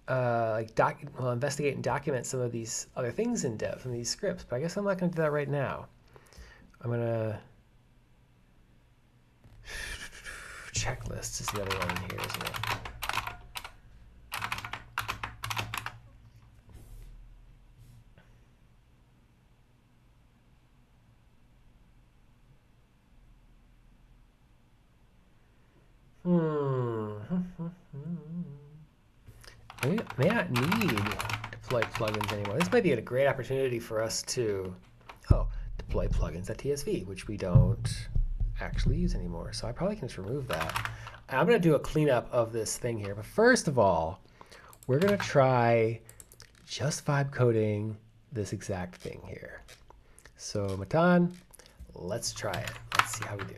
investigate and document some of these other things in dev, some of these scripts, but I guess I'm not going to do that right now. I'm going to checklist is the other one in here, isn't it? We may not need deploy plugins anymore. This might be a great opportunity for us to deploy plugins at TSV, which we don't actually use anymore. So I probably can just remove that. I'm going to do a cleanup of this thing here. But first of all, we're going to try just vibe coding this exact thing here. So Matan, let's try it. Let's see how we do.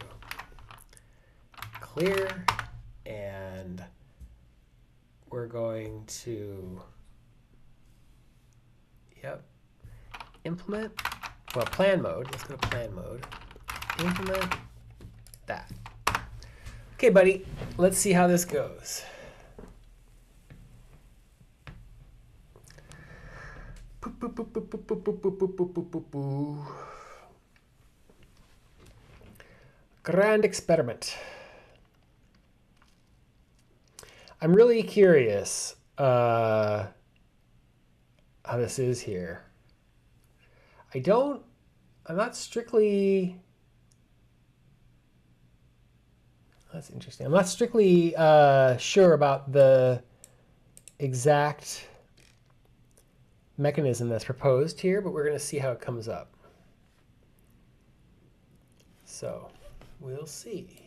Clear, and we're going to, implement, plan mode. Let's go to plan mode. Implement that. Okay, buddy, let's see how this goes. Grand experiment. I'm really curious how this is here. I'm not strictly That's interesting. I'm not strictly sure about the exact mechanism that's proposed here, but we're going to see how it comes up. So we'll see.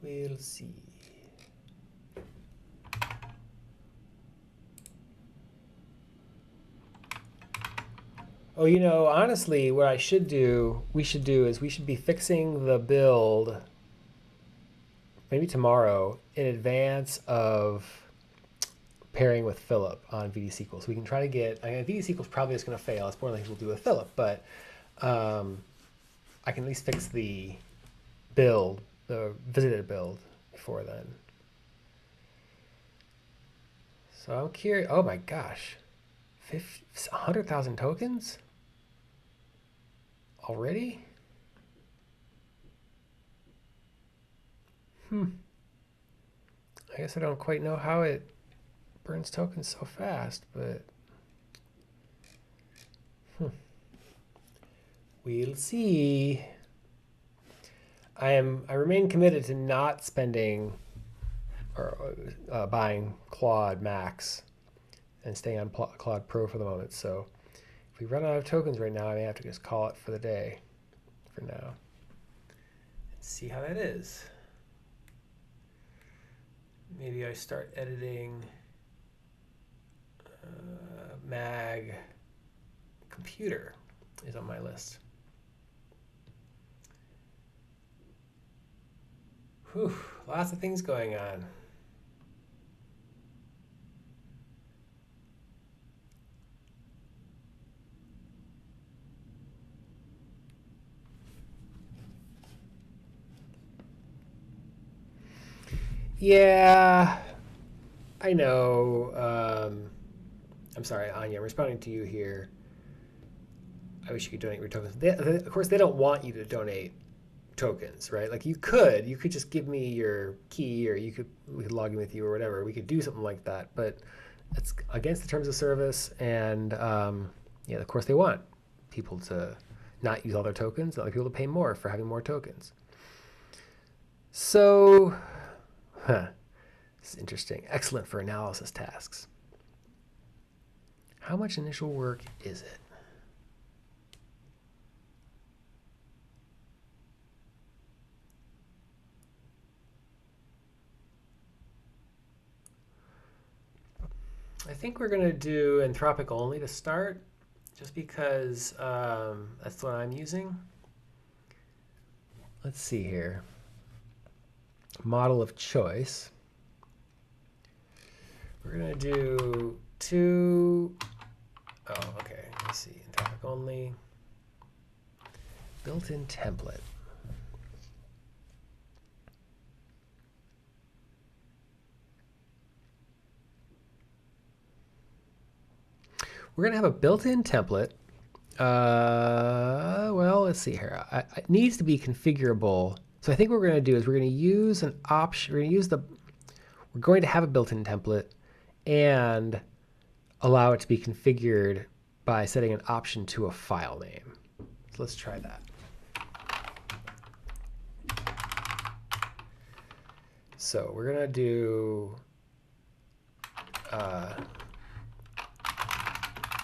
We'll see. Oh, you know, honestly, what we should do is we should be fixing the build maybe tomorrow in advance of pairing with Philip on VDSQL. So we can try to get, I mean, VDSQL is probably just going to fail. It's more likely we'll do with Philip, but I can at least fix the build, the visited build before then. So I'm curious. Oh my gosh, 100,000 tokens already? I guess I don't quite know how it burns tokens so fast, but we'll see. I remain committed to not spending or buying Claude Max and staying on Claude Pro for the moment. So if we run out of tokens right now, I may have to just call it for the day for now and see how that is. Maybe I start editing mag computer is on my list. Whew, lots of things going on. Yeah, I know. I'm sorry, Anya, I'm responding to you here. I wish you could donate your tokens. Of course, they don't want you to donate tokens, right? Like you could just give me your key, or we could log in with you or whatever. We could do something like that, but it's against the terms of service. And yeah, of course, they want people to not use all their tokens. They want people to pay more for having more tokens. So. This is interesting. Excellent for analysis tasks. How much initial work is it? I think we're going to do Anthropic only to start, just because that's what I'm using. Let's see here. Model of choice. We're going to do two. Oh, okay. Let's see. Anthropic only. Built-in template. We're going to have a built-in template. Well, let's see here. It needs to be configurable. So I think what we're going to do is we're going to use an option. We're going to have a built-in template and allow it to be configured by setting an option to a file name. So let's try that. So we're going to do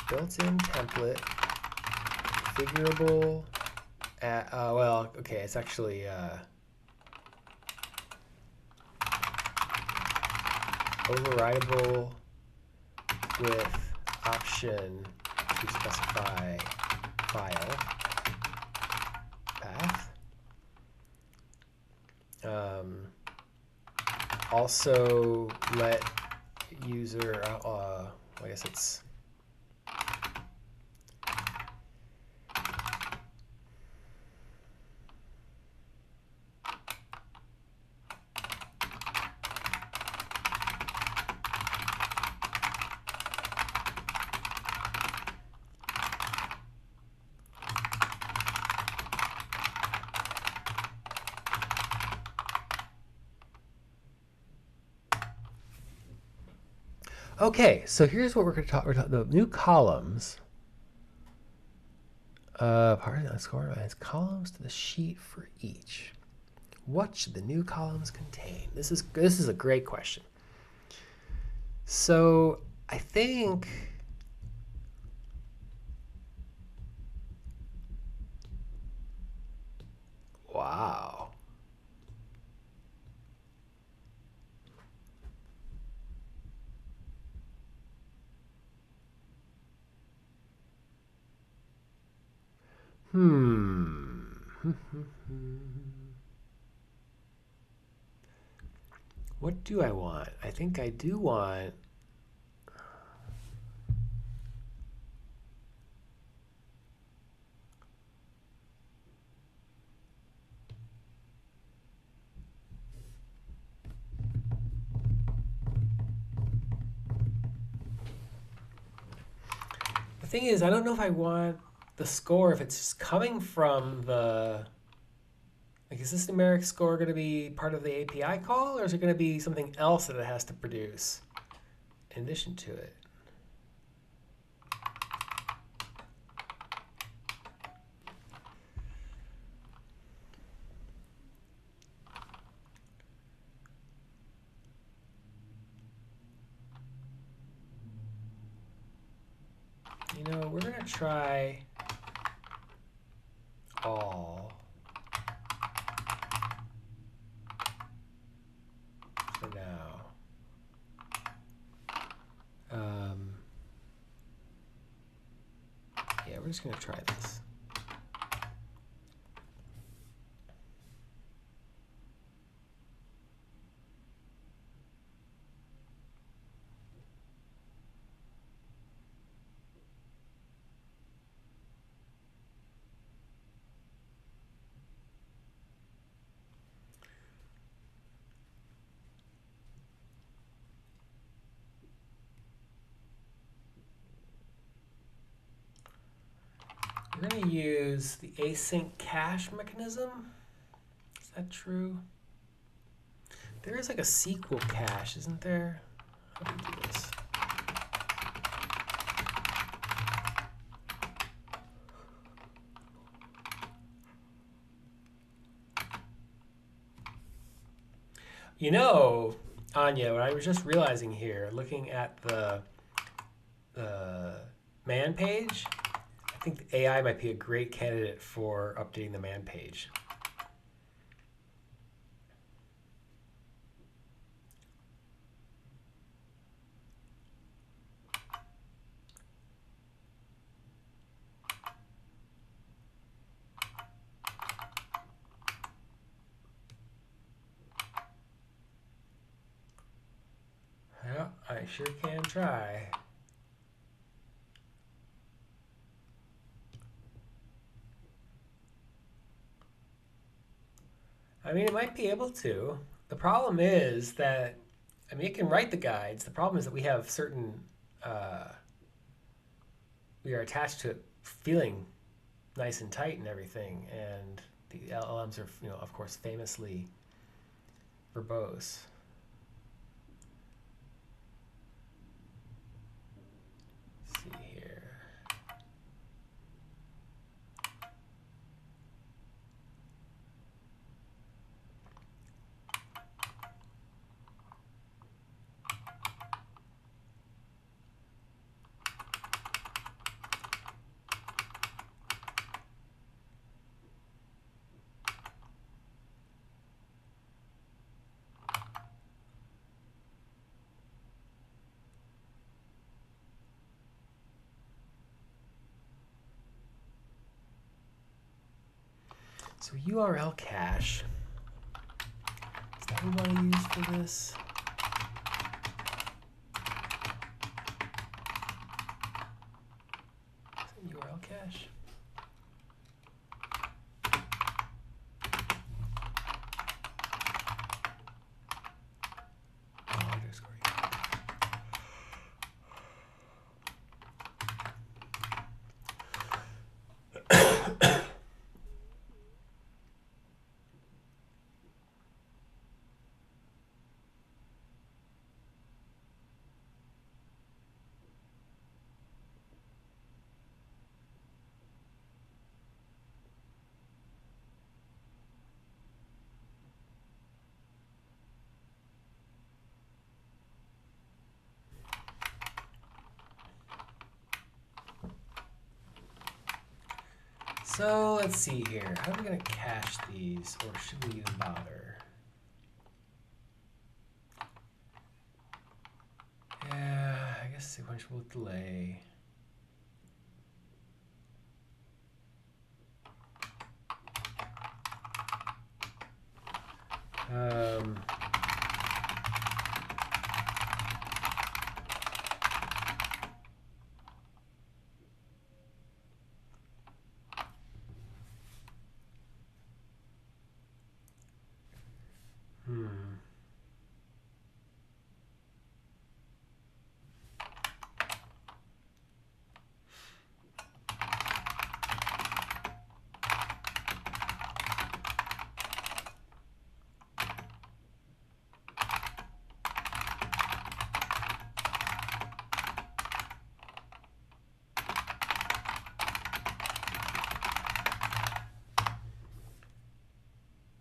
built-in template configurable. Well, okay, it's actually overridable with option to specify file path. Also let user, I guess it's okay, so here's what we're going to talk about. The new columns. Part of that score adds columns to the sheet for each. What should the new columns contain? This is a great question. So I think wow. What do I want? I think I do want. The thing is, I don't know if I want the score if it's coming from the. Like, is this numeric score going to be part of the API call, or is it going to be something else that it has to produce in addition to it? You know, we're going to try all for now. Yeah, we're just going to try this. We're going to use the async cache mechanism. Is that true? There is like a SQL cache, isn't there? How do we do this? You know, Anya, what I was just realizing here, looking at the man page, I think the AI might be a great candidate for updating the man page. Yeah, I sure can try. I mean, it might be able to. The problem is that, I mean, it can write the guides. The problem is that we have certain, we are attached to it feeling nice and tight and everything. And the LLMs are, you know, of course, famously verbose. Let's see here. So URL cache, is that what we want to use for this? Is it URL cache? Oh, underscore. So let's see here. How are we going to cache these, or should we even bother? Yeah, I guess sequential delay. Um, hmm.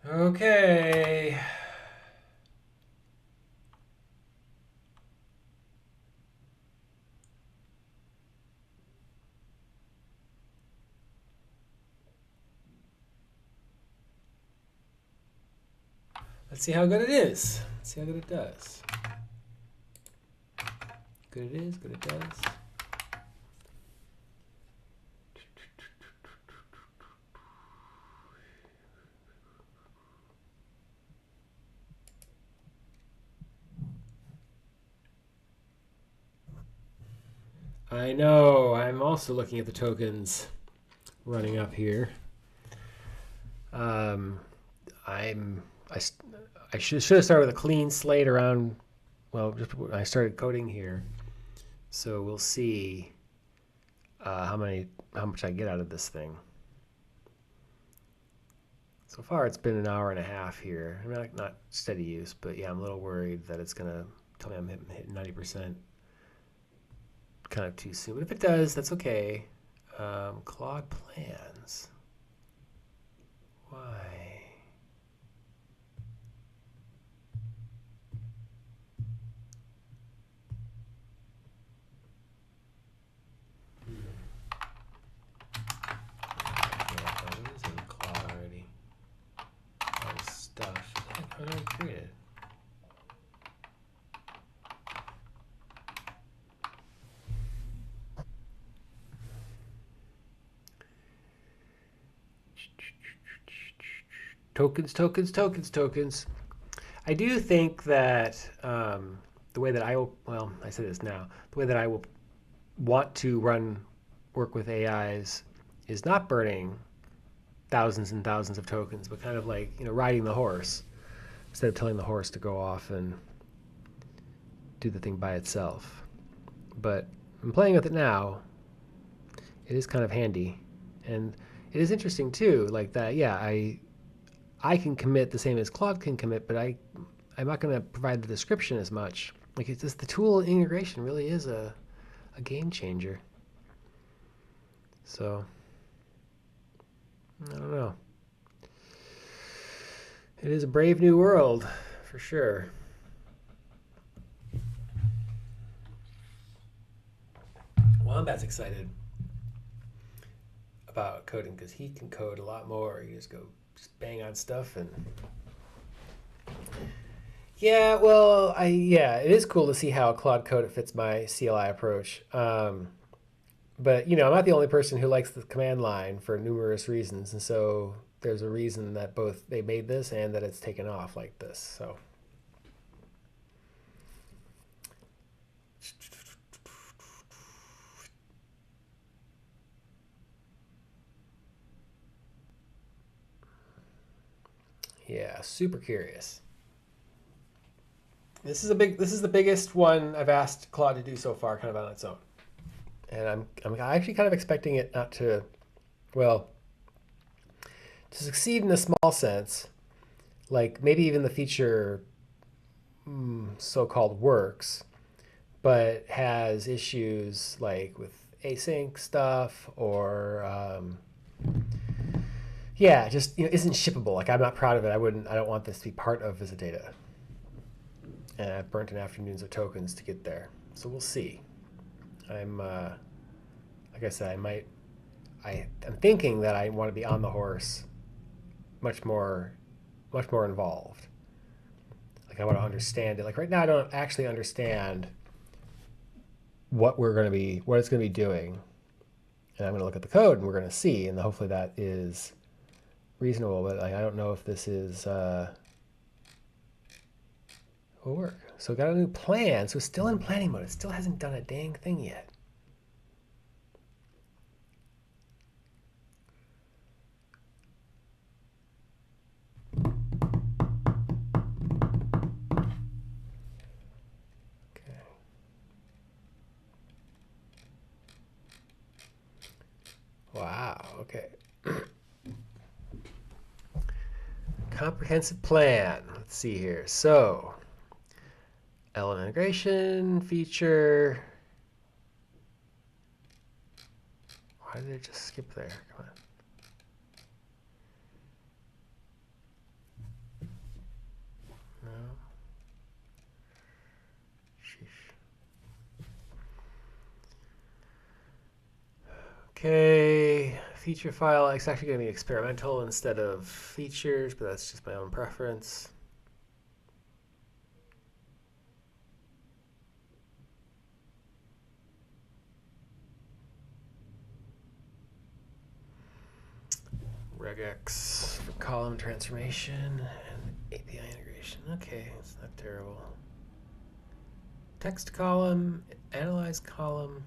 Okay. Let's see how good it is. Let's see how good it does. Good it is, good it does. I know, I'm also looking at the tokens running up here. I should have started with a clean slate around, well, just when I started coding here. So we'll see how much I get out of this thing. So far, it's been an hour and a half here. I mean, not steady use, but yeah, I'm a little worried that it's gonna tell me I'm hitting 90% kind of too soon. But if it does, that's okay. Claude plans. Why? What is in Claude already? All this stuff. I already created. Tokens, tokens, tokens, tokens. I do think that the way that I will, well, I say this now, the way that I will want to work with AIs is not burning thousands and thousands of tokens, but kind of like, riding the horse instead of telling the horse to go off and do the thing by itself. But I'm playing with it now. It is kind of handy. And it is interesting too, like that, yeah, I can commit the same as Claude can commit, but I'm not going to provide the description as much. Like, it's just the tool integration really is a game changer. So, I don't know. It is a brave new world, for sure. Wombat's excited about coding because he can code a lot more. You just bang on stuff and yeah, well, it is cool to see how Claude Code fits my CLI approach. But I'm not the only person who likes the command line for numerous reasons, and so there's a reason that both they made this and that it's taken off like this. So. Yeah, super curious. This is the biggest one I've asked Claude to do so far, kind of on its own. And I'm actually kind of expecting it not to, well, to succeed in a small sense, like maybe even the feature so-called works, but has issues like with async stuff or yeah, just isn't shippable. Like, I'm not proud of it. I don't want this to be part of visidata. And I've burnt an afternoons of tokens to get there. So we'll see. I'm like I said, I'm thinking that I want to be on the horse much more involved. Like I want to understand it. Like right now, I don't actually understand what it's going to be doing. And I'm going to look at the code and we're going to see, and hopefully that is reasonable. But like, I don't know if this is will work. So we got a new plan. So it's still in planning mode. It still hasn't done a dang thing yet. Okay. Wow. Okay. Comprehensive plan. Let's see here. So, element integration, feature. Why did it just skip there? Come on. No. Sheesh. Okay. Feature file. It's actually going to be experimental instead of features, but that's just my own preference. regex for column transformation and API integration. Okay, it's not terrible. Text column, analyze column.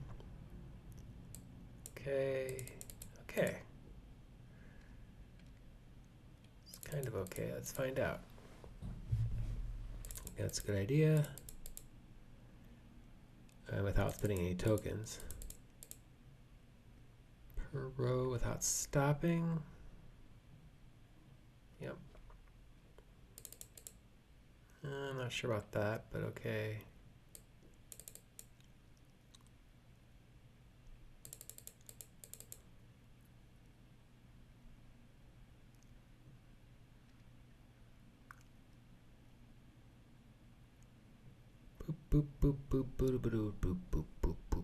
Okay, okay. It's kind of okay. Let's find out. That's a good idea. Without spending any tokens. Per row without stopping. Yep. I'm not sure about that, but okay. Boop, boop, boop, boop, boop, boop, boop, boop, boop, boop.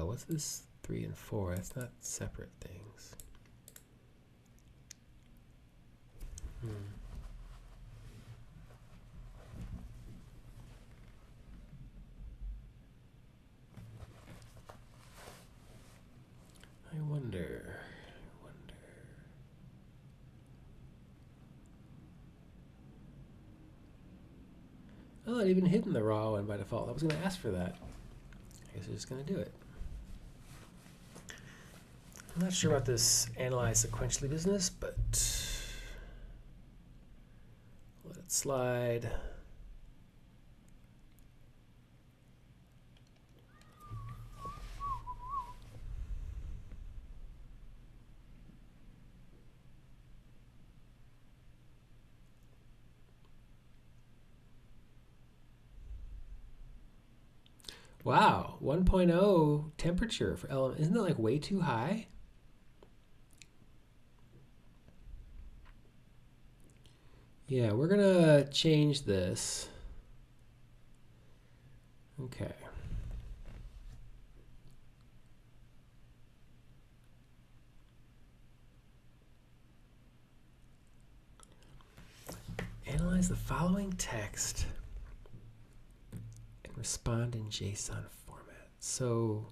What's this 3 and 4? That's not separate things. I wonder. Oh, it even hidden the raw one by default. I was going to ask for that. I guess I'm just going to do it. I'm not sure about this analyze sequentially business, but let it slide. Wow, 1.0 temperature for element. Isn't that like way too high? Yeah, we're gonna change this. Okay. Analyze the following text and respond in JSON format. So,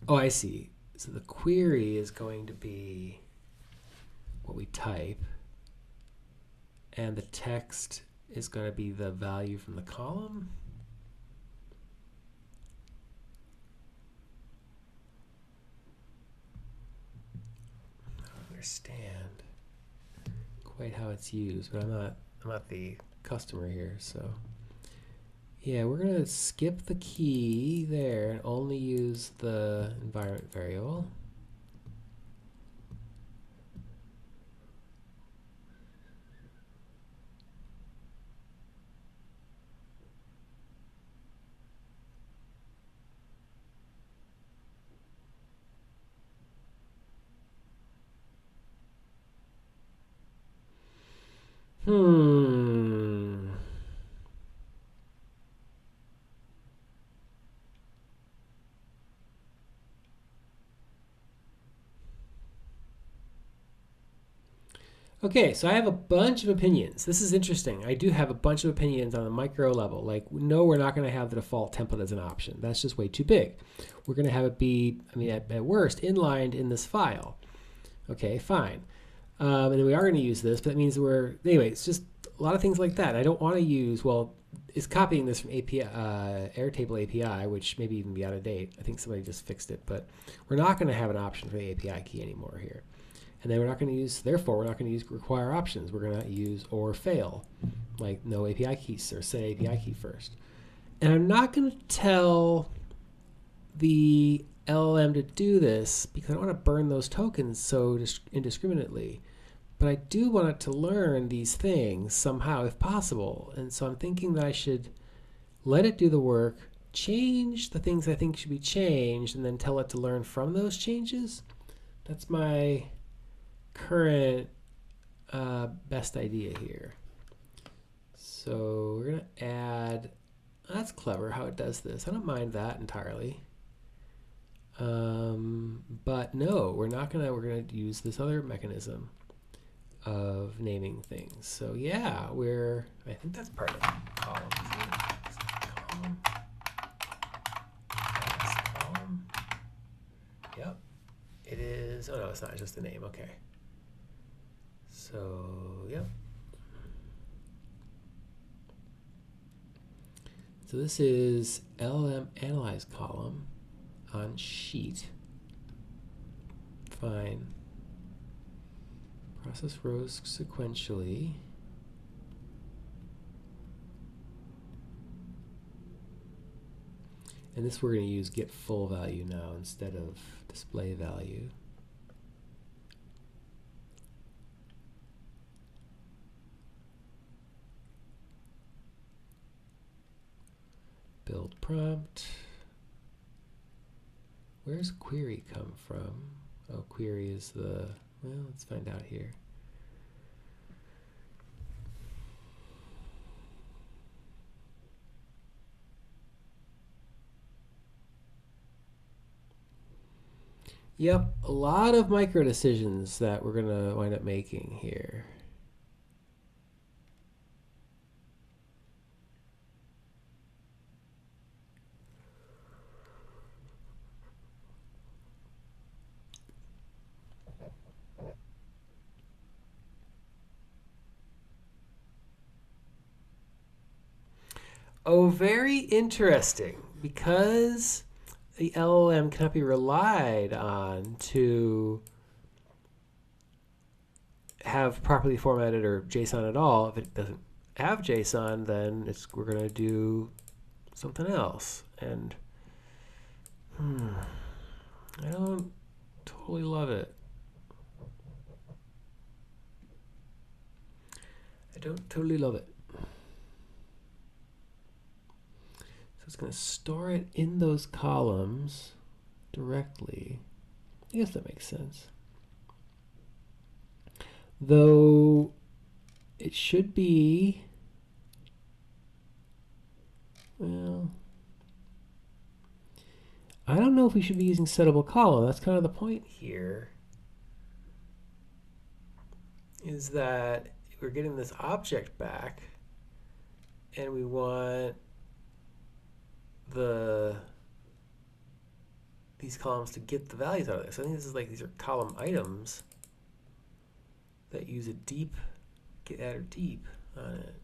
oh, I see. So the query is going to be what we type, and the text is going to be the value from the column. I don't understand quite how it's used, but I'm not the customer here, so yeah, we're gonna skip the key there and only use the environment variable. Hmm. Okay, so I have a bunch of opinions. This is interesting. I do have a bunch of opinions on the micro level. Like, no, we're not going to have the default template as an option. That's just way too big. We're going to have it be, I mean, at worst, inlined in this file. Okay, fine. And then we are going to use this, but that means anyway, it's just a lot of things like that. I don't want to use, well, it's copying this from API, Airtable API, which maybe even be out of date. I think somebody just fixed it, but we're not going to have an option for the API key anymore here. And then we're not going to use, therefore, we're not going to use require options. We're going to use or fail, like no API keys or set API key first. And I'm not going to tell the LLM to do this because I don't want to burn those tokens so indiscriminately. But I do want it to learn these things somehow if possible. And so I'm thinking that I should let it do the work, change the things I think should be changed, and then tell it to learn from those changes. That's my current best idea here. So we're going to add, that's clever how it does this. I don't mind that entirely. But no, we're not going to, we're going to use this other mechanism of naming things. So yeah, I think that's part of the column. Column. Column. Yep. It is, oh no, it's not just the name, okay. So, yep. So this is LLM analyze column on sheet. Fine. Process rows sequentially. And this we're going to use get full value now instead of display value. Build prompt. Where's query come from? Oh, query is the, well, let's find out here. Yep, a lot of micro decisions that we're going to wind up making here. Oh, very interesting, because the LLM cannot be relied on to have properly formatted or JSON at all. If it doesn't have JSON, then we're going to do something else. And I don't totally love it. I don't totally love it. So it's going to store it in those columns directly. I guess that makes sense. Though it should be, well, I don't know if we should be using settable column. That's kind of the point here, is that we're getting this object back and we want these columns to get the values out of this. So I think this is like, these are column items that use a deep, get add or deep on it.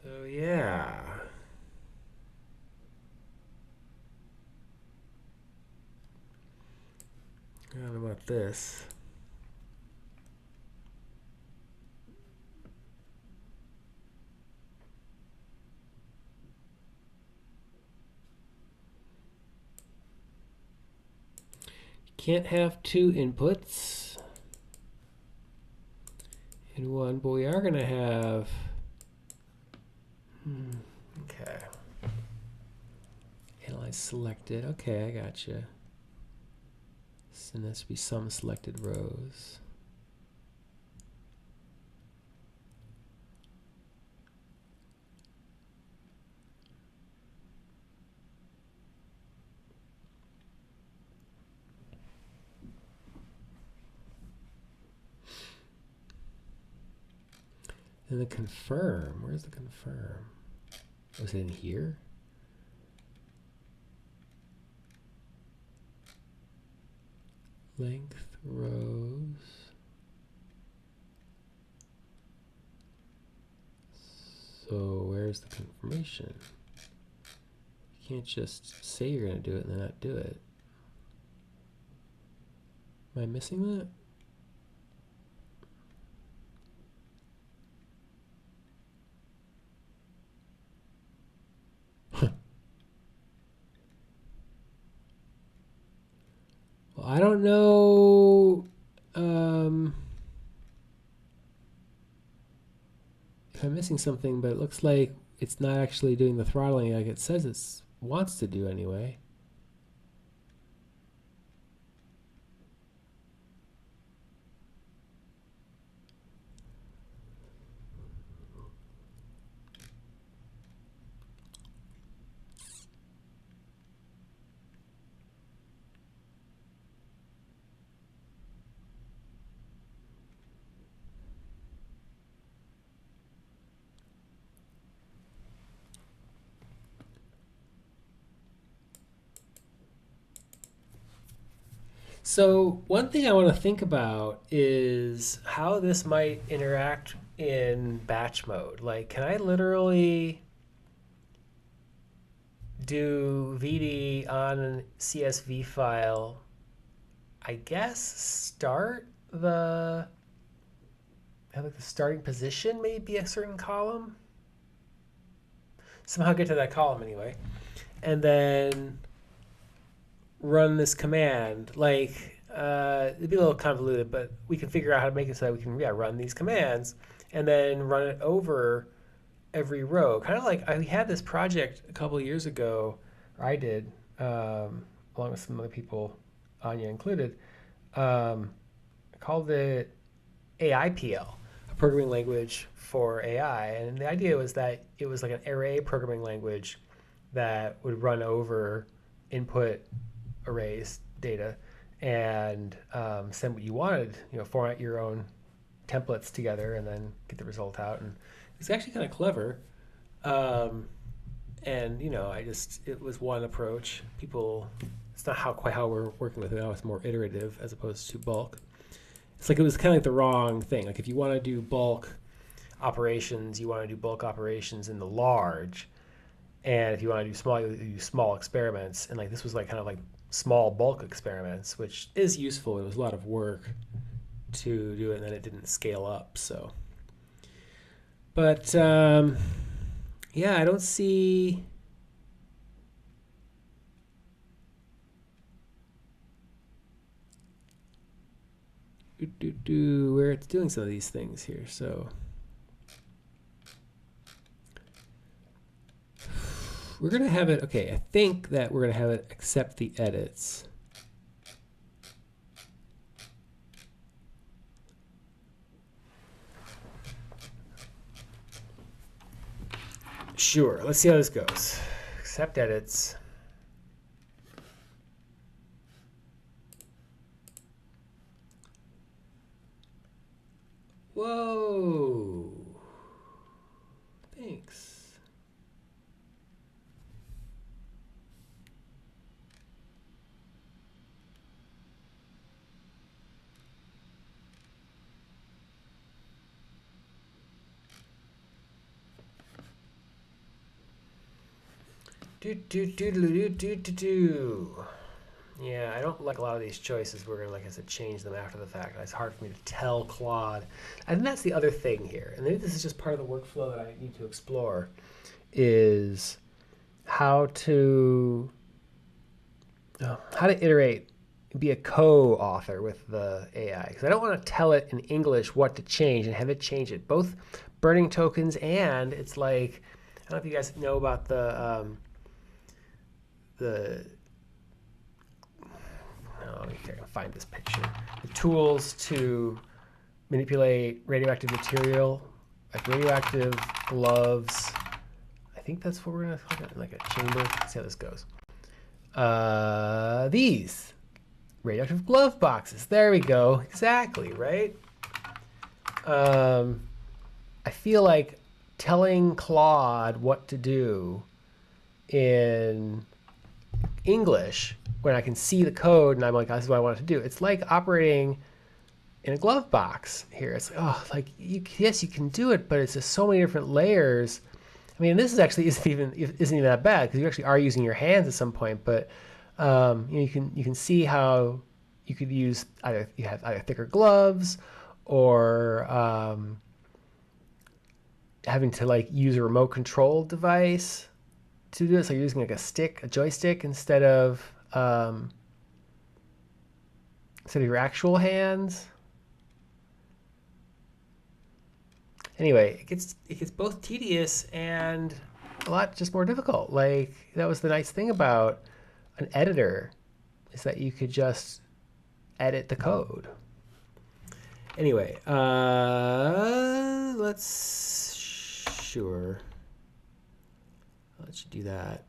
So yeah. I don't know about this. Can't have two inputs in one, but we are going to have, okay, Analyze selected. Okay, I gotcha. So there should be some selected rows. And the confirm. Where's the confirm? Was it in here? Length rows. So where's the confirmation? You can't just say you're going to do it and then not do it. Am I missing that? Well, I don't know if I'm missing something, but it looks like it's not actually doing the throttling like it says it wants to do anyway. So one thing I want to think about is how this might interact in batch mode. Like, can I literally do VD on a CSV file? I guess start the like the starting position may be a certain column. Somehow get to that column anyway, and then run this command. Like, it'd be a little convoluted, but we can figure out how to make it so that we can run these commands and then run it over every row. Kind of like we had this project a couple of years ago, or I did, along with some other people, Anya included. I called it AIPL, a programming language for AI. And the idea was that it was like an array programming language that would run over input arrays data and send what you wanted, format your own templates together and then get the result out. And it's actually kind of clever. And it was one approach. It's not quite how we're working with it now. It's more iterative as opposed to bulk. It's like it was kind of like the wrong thing. Like if you want to do bulk operations, you want to do bulk operations in the large. And if you want to do small, you do small experiments. And like this was like kind of like small bulk experiments, which is useful. It was a lot of work to do it, and then it didn't scale up. So, but yeah, I don't see. Where it's doing some of these things here. So we're going to have it, okay, I think that we're going to have it accept the edits. Sure, let's see how this goes. Accept edits. Whoa. Thanks. Yeah, I don't like a lot of these choices. We're gonna, like I said, change them after the fact. It's hard for me to tell Claude. I think that's the other thing here, and maybe this is just part of the workflow that I need to explore, is how to iterate, be a co-author with the AI. Because I don't want to tell it in English what to change and have it change it. Both burning tokens and it's like, I don't know if you guys know about the no, let me find this picture. The tools to manipulate radioactive material, like radioactive gloves. I think that's what we're gonna call it, like a chamber. Let's see how this goes. These radioactive glove boxes. There we go. Exactly, right? I feel like telling Claude what to do in English when I can see the code and I'm like, this is what I want it to do. It's like operating in a glove box here. It's like, oh, like yes, you can do it, but it's just so many different layers. I mean, this is actually isn't even that bad because you actually are using your hands at some point. But you can see how you could use either thicker gloves or having to like use a remote control device to do it. So you're using like a joystick instead of your actual hands. Anyway, it gets both tedious and a lot just more difficult. Like that was the nice thing about an editor, is that you could just edit the code. Anyway, sure. I'll let you do that.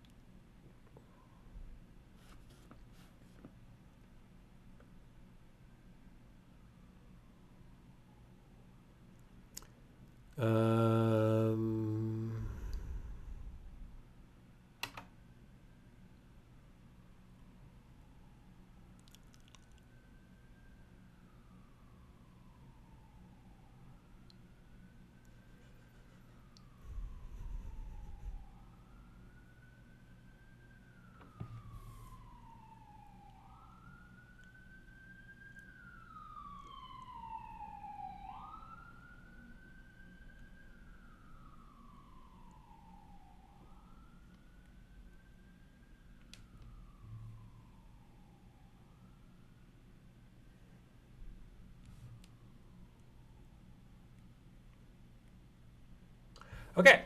Okay,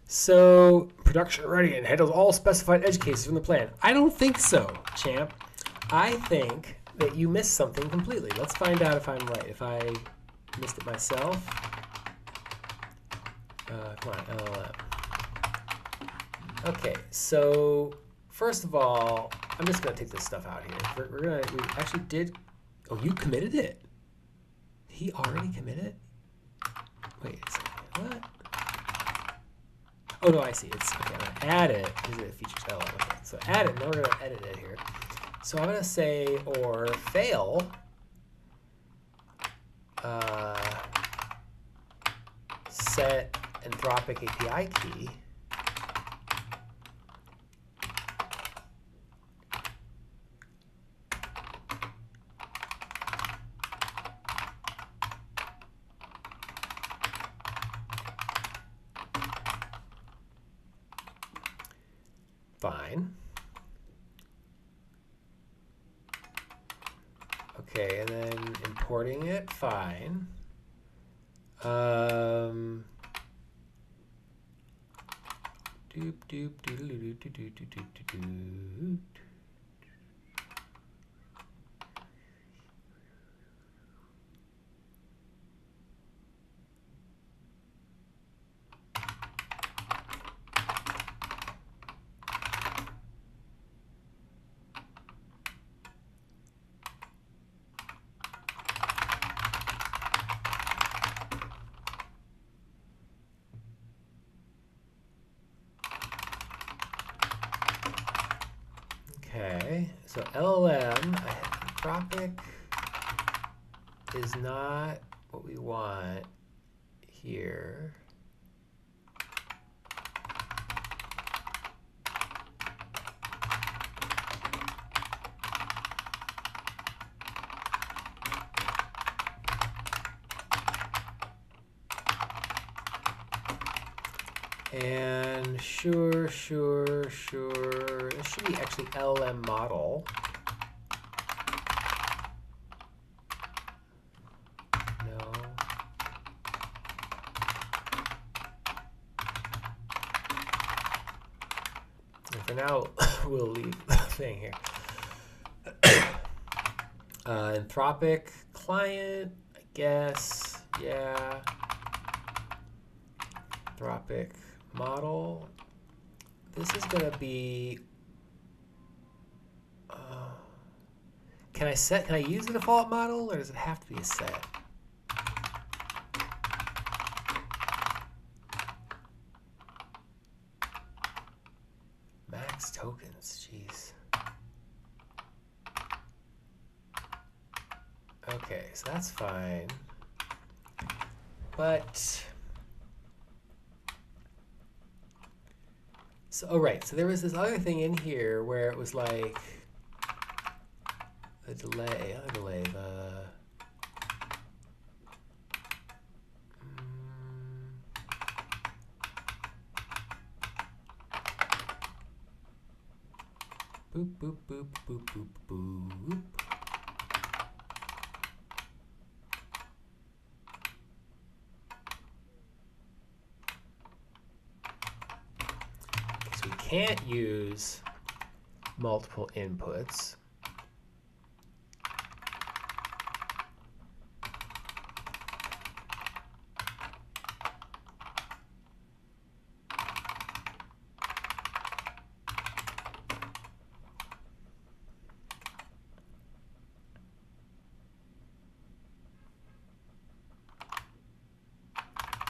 so production ready and handles all specified edge cases from the plan. I don't think so, champ. I think that you missed something completely. Let's find out if I'm right. If I missed it myself. Come on, LLM. Okay, so first of all, I'm just gonna take this stuff out here. We actually did. Oh, you committed it. He already committed. Wait a second. What? Oh no, I see. It's okay. I'm gonna add it. Is it features LLM? Okay. So add it. Now we're gonna edit it here. So I'm gonna say or fail. Set Anthropic API key. Fine. Okay, and then importing it, fine. Doop doop doodle doop doop doop doop doop. Okay, so LLM, Anthropic is not what we want here. And sure. This should be actually LLM model. No. for now, we'll leave the thing here. Anthropic client, I guess. Yeah. Anthropic model. This is going to be. Can I use the default model, or does it have to be a set? Max tokens, jeez. Okay, so that's fine. But so, oh right, so there was this other thing in here where it was like the delay, boop, boop, boop, boop, boop, boop. So we can't use multiple inputs.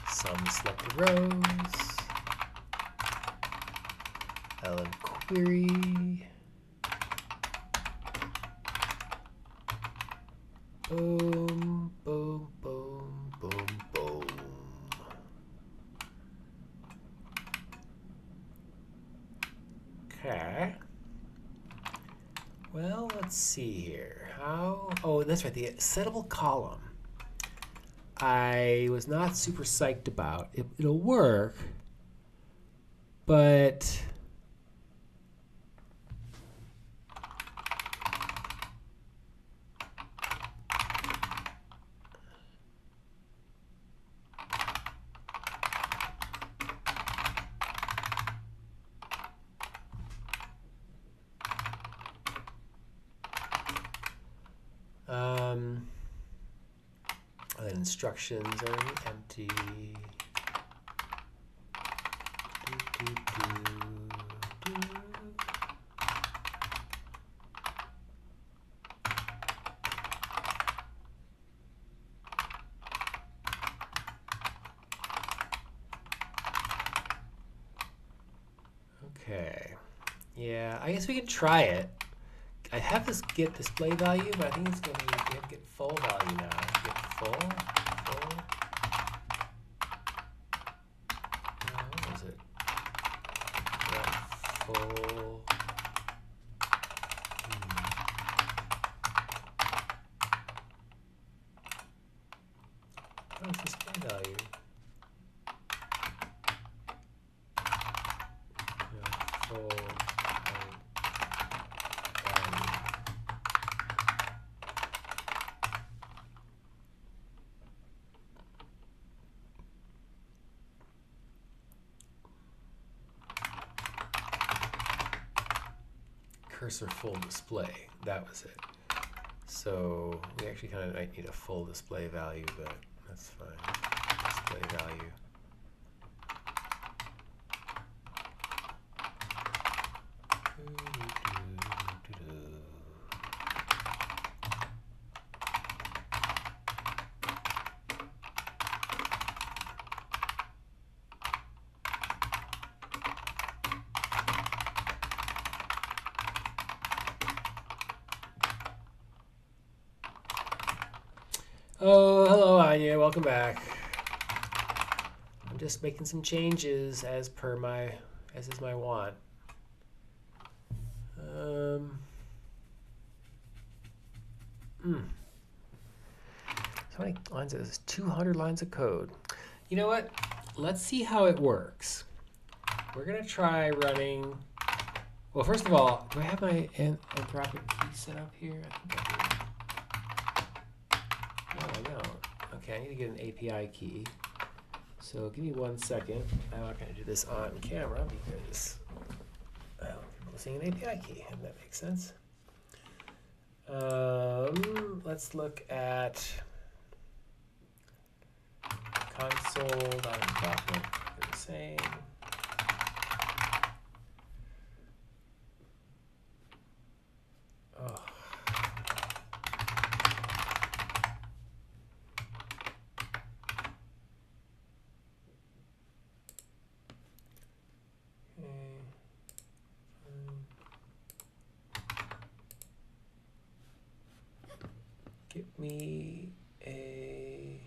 Some selected rows, ln query, boom, boom, boom, boom, boom. Okay. Well, let's see here. How? Oh, that's right, the settable column. I was not super psyched about. It'll work, but instructions are empty. Okay. Yeah, I guess we can try it. I have this get display value, but I think it's going to be get full value now. Get full. What was it? Get full. What is display value? Full. Cursor full display, that was it. So we actually kind of might need a full display value, but that's fine. Display value. Oh, hello, Anya. Welcome back. I'm just making some changes as is my want. So many lines of this? 200 lines of code. You know what? Let's see how it works. We're gonna try running. Well, first of all, do I have my Anthropic key set up here? I think I do. No, I don't. Okay, I need to get an API key. So give me 1 second. I'm not going to do this on camera because I don't missing an API key, if that makes sense. Let's look at console.document. Do the same. Oh. Give me a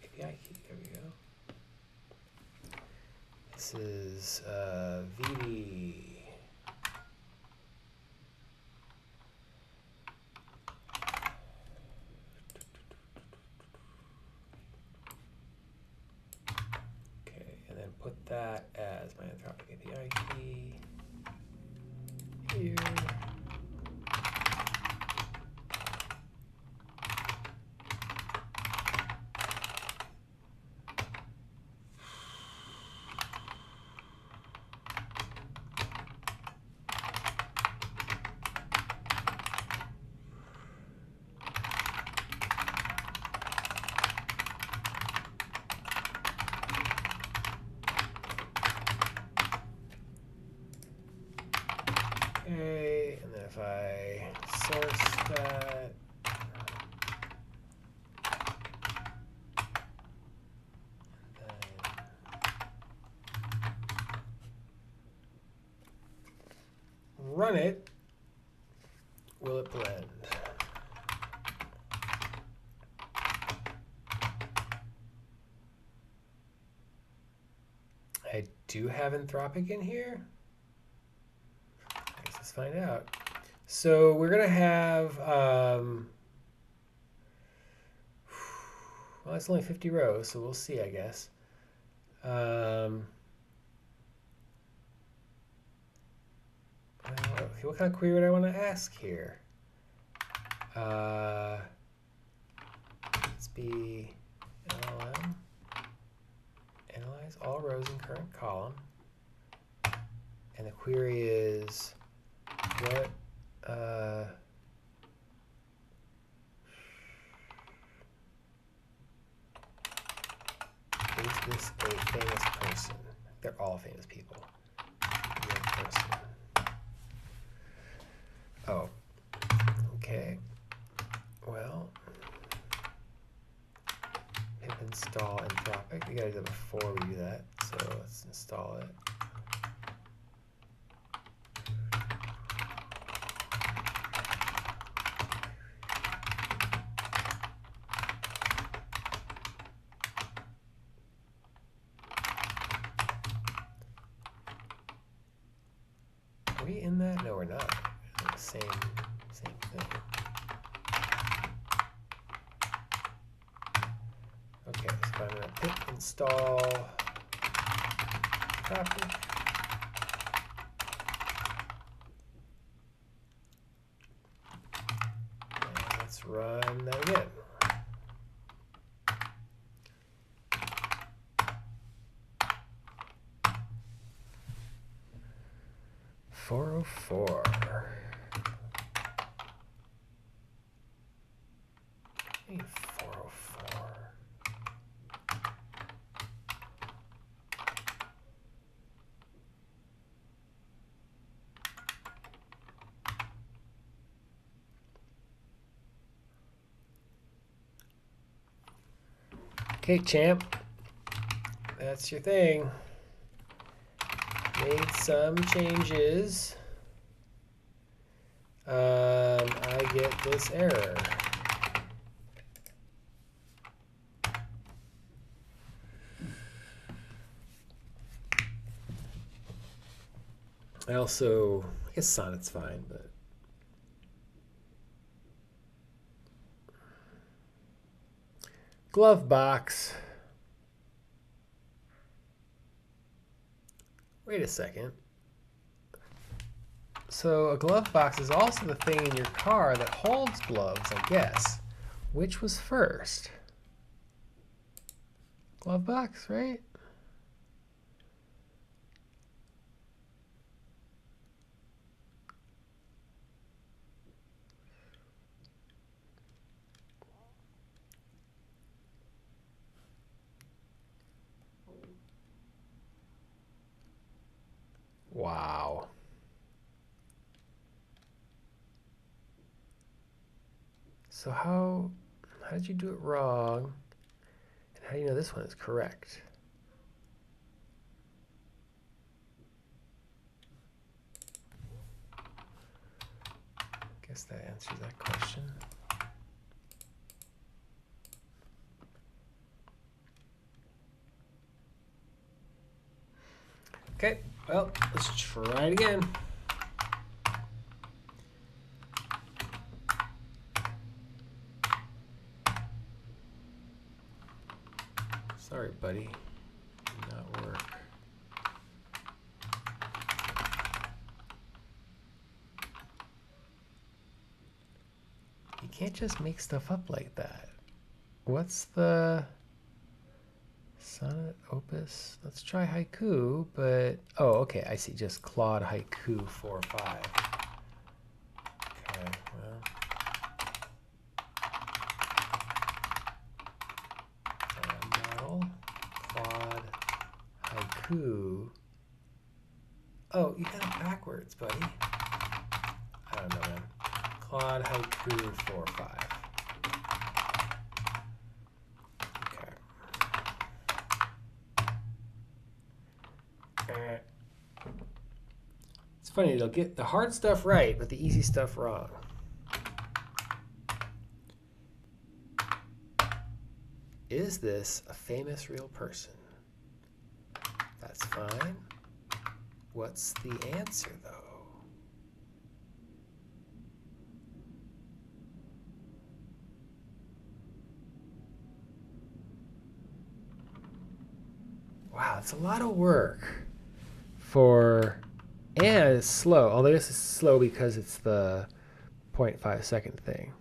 API key. There we go. This is vd. Put that as my Anthropic API key here. Okay, and then if I source that, run it, will it blend? I do have Anthropic in here. Let's find out. So we're going to have, well, it's only 50 rows, so we'll see, I guess. Okay, what kind of query would I want to ask here? Let's be LLM, analyze all rows in current column. And the query is, what is this a famous person? They're all famous people. Person. Oh, okay. Well, pip install Anthropic. We gotta do that before we do that, so let's install it. Are we in that? No, we're not. Same thing. Okay, so I'm going to pip install Anthropic. And let's run that again. 404. 404. Okay, champ. That's your thing. Made some changes. I get this error. I guess Sonnet's fine, but glove box. Wait a second. So a glove box is also the thing in your car that holds gloves, I guess. Which was first? glove box, right? Wow. So how did you do it wrong? And how do you know this one is correct? Guess that answers that question. Okay, well, let's try it again. Sorry, buddy. Did not work. You can't just make stuff up like that. What's the sonnet, opus? Let's try haiku, but oh, okay, I see. Just Claude haiku 4/5. Okay, well. Model, Claude haiku. Oh, you got it backwards, buddy. I don't know, man. Claude haiku 4/5. Okay. It's funny, they'll get the hard stuff right, but the easy stuff wrong. Is this a famous real person? That's fine. What's the answer, though? Wow, it's a lot of work for, and it's slow. Although this is slow because it's the 0.5 second thing.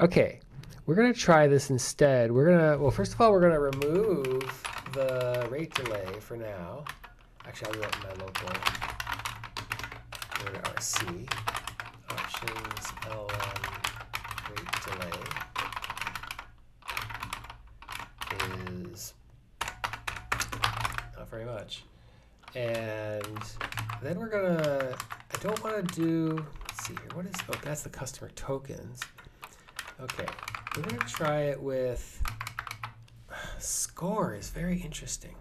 Okay, we're gonna try this instead. Well, first of all, we're gonna remove the rate delay for now. Actually, I'll do that in my local. Go to RC, options, LM, rate delay is not very much. And then we're gonna, I don't wanna do, let's see here, what is, oh, that's the customer tokens. Okay, we're gonna try it with, score is very interesting.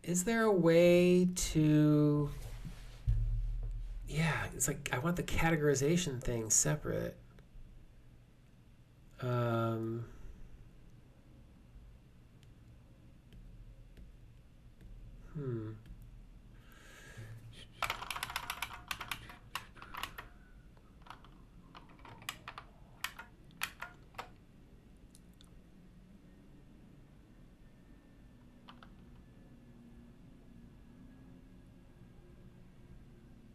Is there a way to, yeah, it's like I want the categorization thing separate.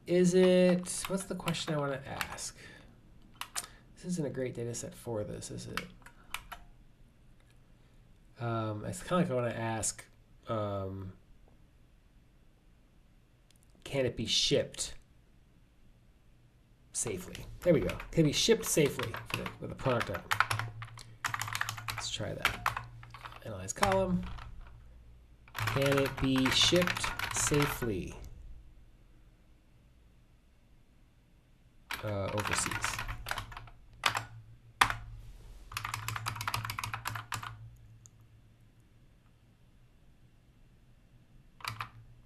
Is it, what's the question I want to ask? This isn't a great data set for this, is it? It's kind of like I want to ask, can it be shipped safely? There we go. Can it be shipped safely with a product item? Let's try that. Analyze column. Can it be shipped safely overseas?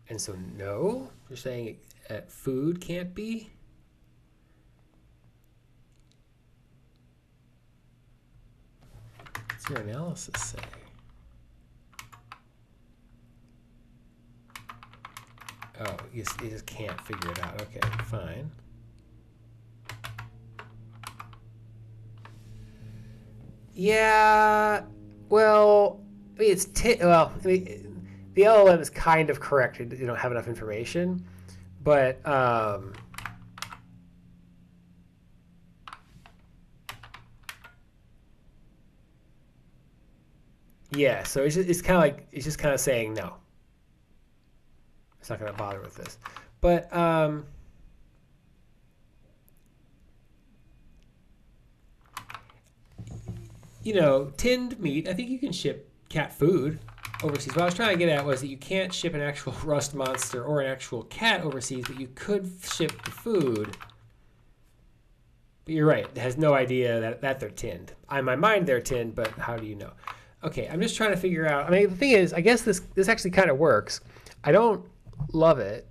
And so no, you're saying food can't be? What's your analysis say? Oh, you just can't figure it out. Okay, fine. Yeah, well, I mean, the LLM is kind of correct. You don't have enough information, but Yeah, so it's kind of like, it's just kind of saying no. It's not going to bother with this. But, you know, tinned meat, I think you can ship cat food overseas. What I was trying to get at was that you can't ship an actual rust monster or an actual cat overseas, but you could ship the food. But you're right, it has no idea that they're tinned. In my mind, they're tinned, but how do you know? Okay, I'm just trying to figure out. I mean, the thing is, I guess this actually kind of works. I don't love it.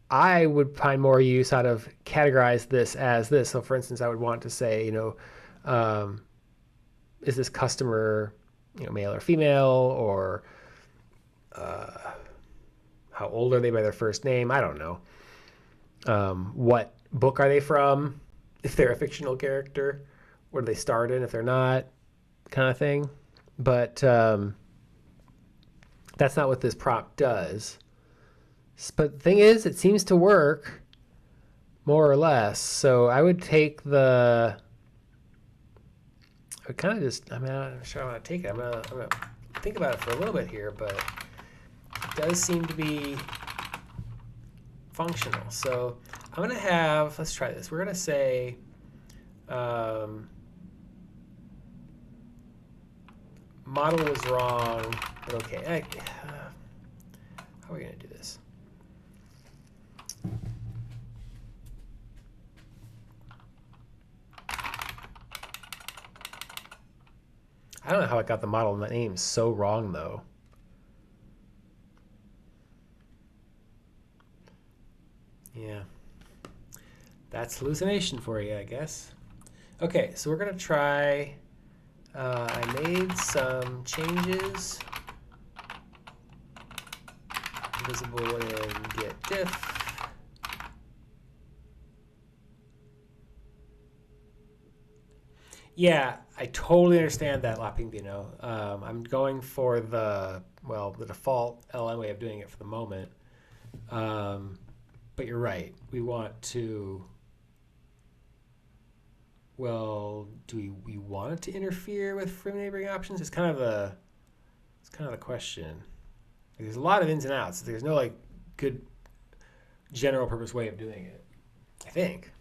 I would find more use out of categorize this as this. So, for instance, I would want to say, you know, is this customer, you know, male or female, or how old are they by their first name? I don't know. What book are they from? If they're a fictional character, where do they start in? If they're not, kind of thing. But that's not what this prompt does. But the thing is, it seems to work more or less. So I would take the. I would kind of just. I mean, I'm not sure I want to take it. I'm gonna think about it for a little bit here, but it does seem to be functional. So I'm gonna have. Let's try this. We're gonna say. Model was wrong, but okay. How are we gonna do this? I don't know how I got the model and the name so wrong, though. Yeah. That's hallucination for you, I guess. Okay, so we're going to try. I made some changes. Visible in get diff. Yeah, I totally understand that, Lapingvino. I'm going for the default LM way of doing it for the moment. But you're right. We want to. Well, do we want it to interfere with frame neighboring options? It's kind of the question. There's a lot of ins and outs. There's no like good general purpose way of doing it. I think,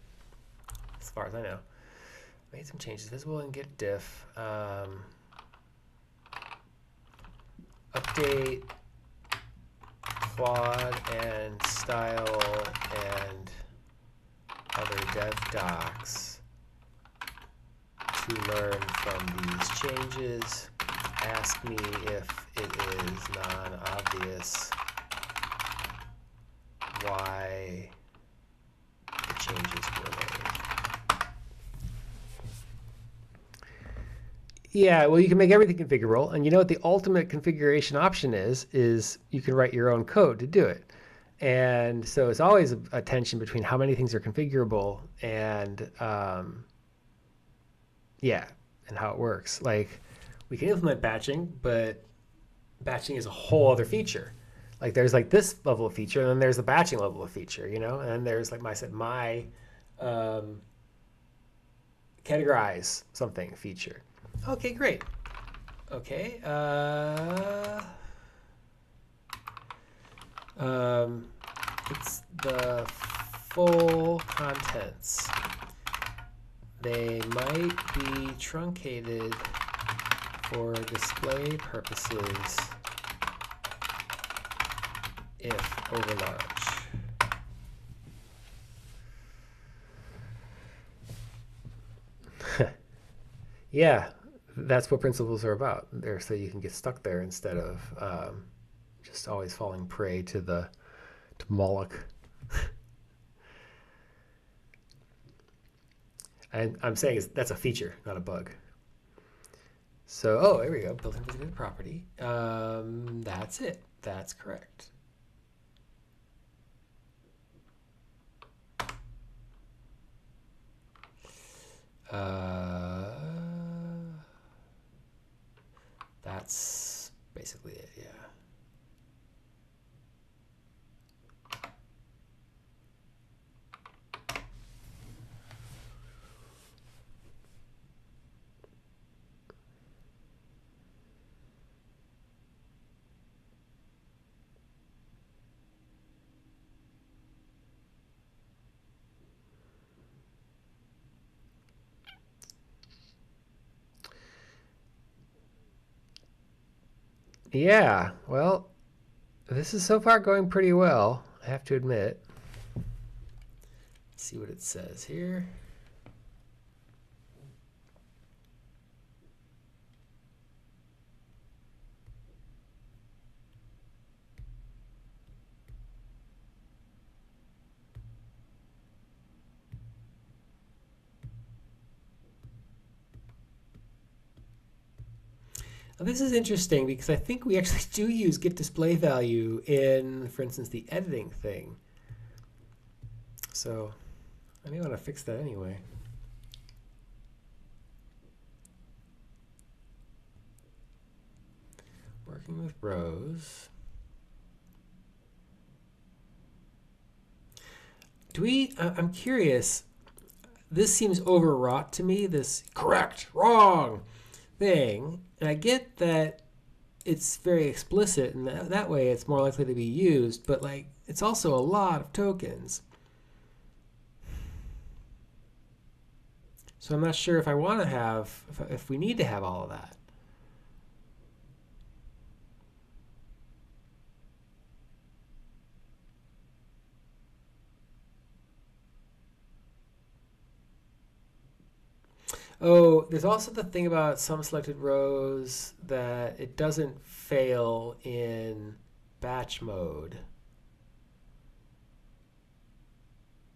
as far as I know. Made some changes. Visible in get diff. Update quad and style and other dev docs to learn from these changes. Ask me if it is non-obvious why the changes were made. Yeah, well, you can make everything configurable, and you know what the ultimate configuration option is you can write your own code to do it. And so it's always a tension between how many things are configurable and yeah, and how it works. Like we can implement batching, but batching is a whole other feature. Like there's like this level of feature, and then there's the batching level of feature, you know, and then there's like my categorize something feature. Okay, great. Okay. It's the full contents. They might be truncated for display purposes if overlarge. Yeah, that's what principles are about. They're so you can get stuck there instead of just always falling prey to Moloch. And I'm saying that's a feature, not a bug. So, oh, there we go. Built-in visibility property. That's it. That's correct. That's basically it, yeah. Yeah, well, this is so far going pretty well, I have to admit. Let's see what it says here. Now, this is interesting because I think we actually do use getDisplayValue in, for instance, the editing thing. So I may want to fix that anyway. Working with rows. Do we, I'm curious, this seems overwrought to me, this correct, wrong thing. And I get that it's very explicit, and that way it's more likely to be used, but like it's also a lot of tokens. So I'm not sure if I want to have, if we need to have all of that. Oh, there's also the thing about some selected rows that it doesn't fail in batch mode.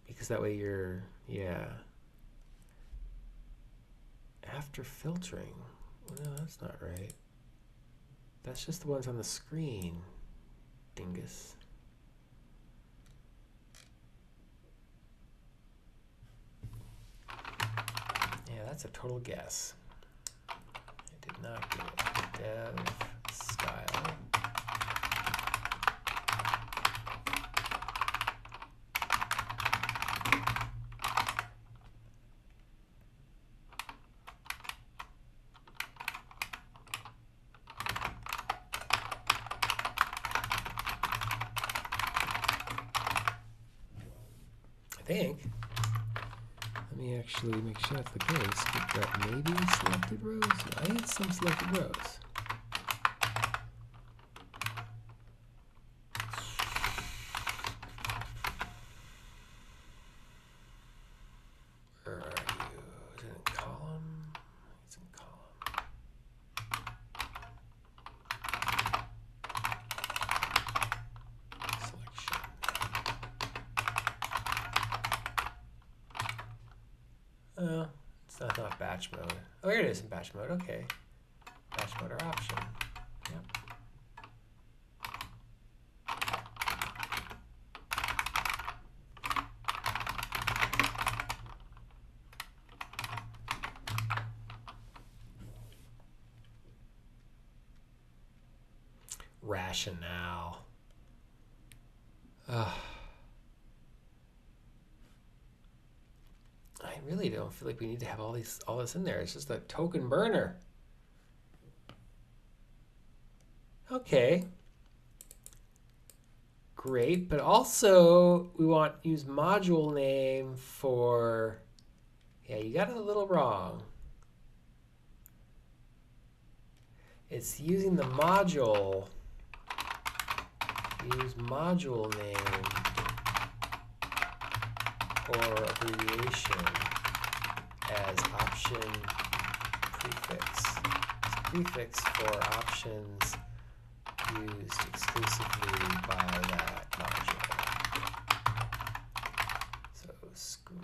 Because that way you're, yeah. After filtering. No, that's not right. That's just the ones on the screen, dingus. Yeah, that's a total guess. I did not get it. Dev style. I think. Let me actually make sure that's the case. We've got maybe selected rows. I had some selected rows. Where are you? Is it in column? It's in column. Selection. Oh, it's not batch mode. Oh, here it is in batch mode. Okay. Batch mode or option. Yep. Rationale. Ugh. I really don't feel like we need to have all this in there. It's just a token burner. Okay. Great, but also we want use module name for, yeah, you got it a little wrong. It's using the module, use module name or abbreviation as option prefix. It's prefix for options used exclusively by that module. So screw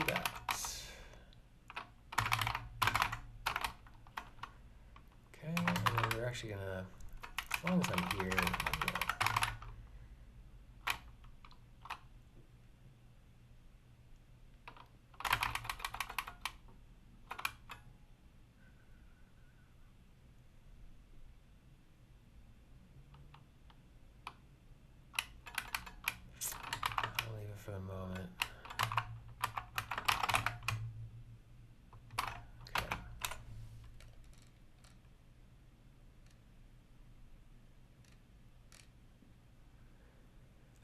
that. Okay, and then we're actually gonna, as long as I'm here, for the moment.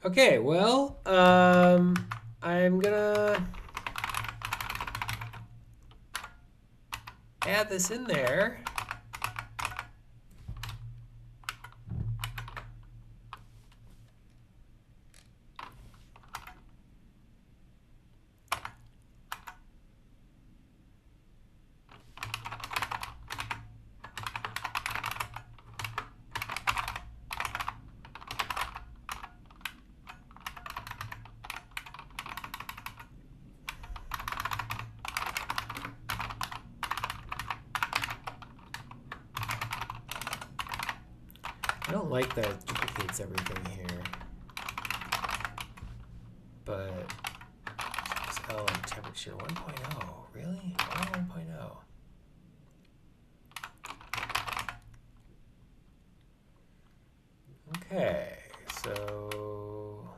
Okay, well, I'm gonna add this in there. like that it duplicates everything here. But it's LM temperature 1.0. Really? Why 1.0? Okay, so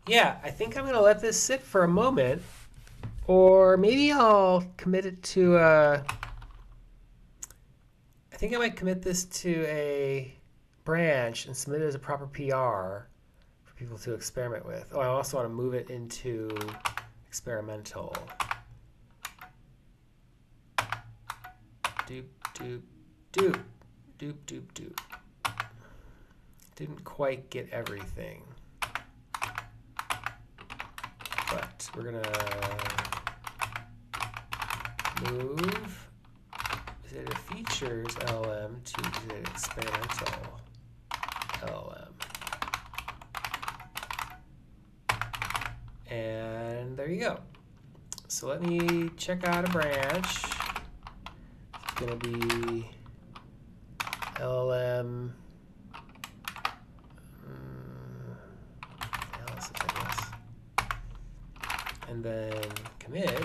yeah, I think I'm going to let this sit for a moment, or maybe I'll commit it to I think I might commit this to a branch and submit it as a proper PR for people to experiment with. Oh, I also want to move it into experimental. Doop, doop, doop, doop, doop, doop. Didn't quite get everything. But we're going to move visidata features LLM to visidata experimental LLM. And there you go. So let me check out a branch. It's going to be LLM analysis, I guess. And then commit.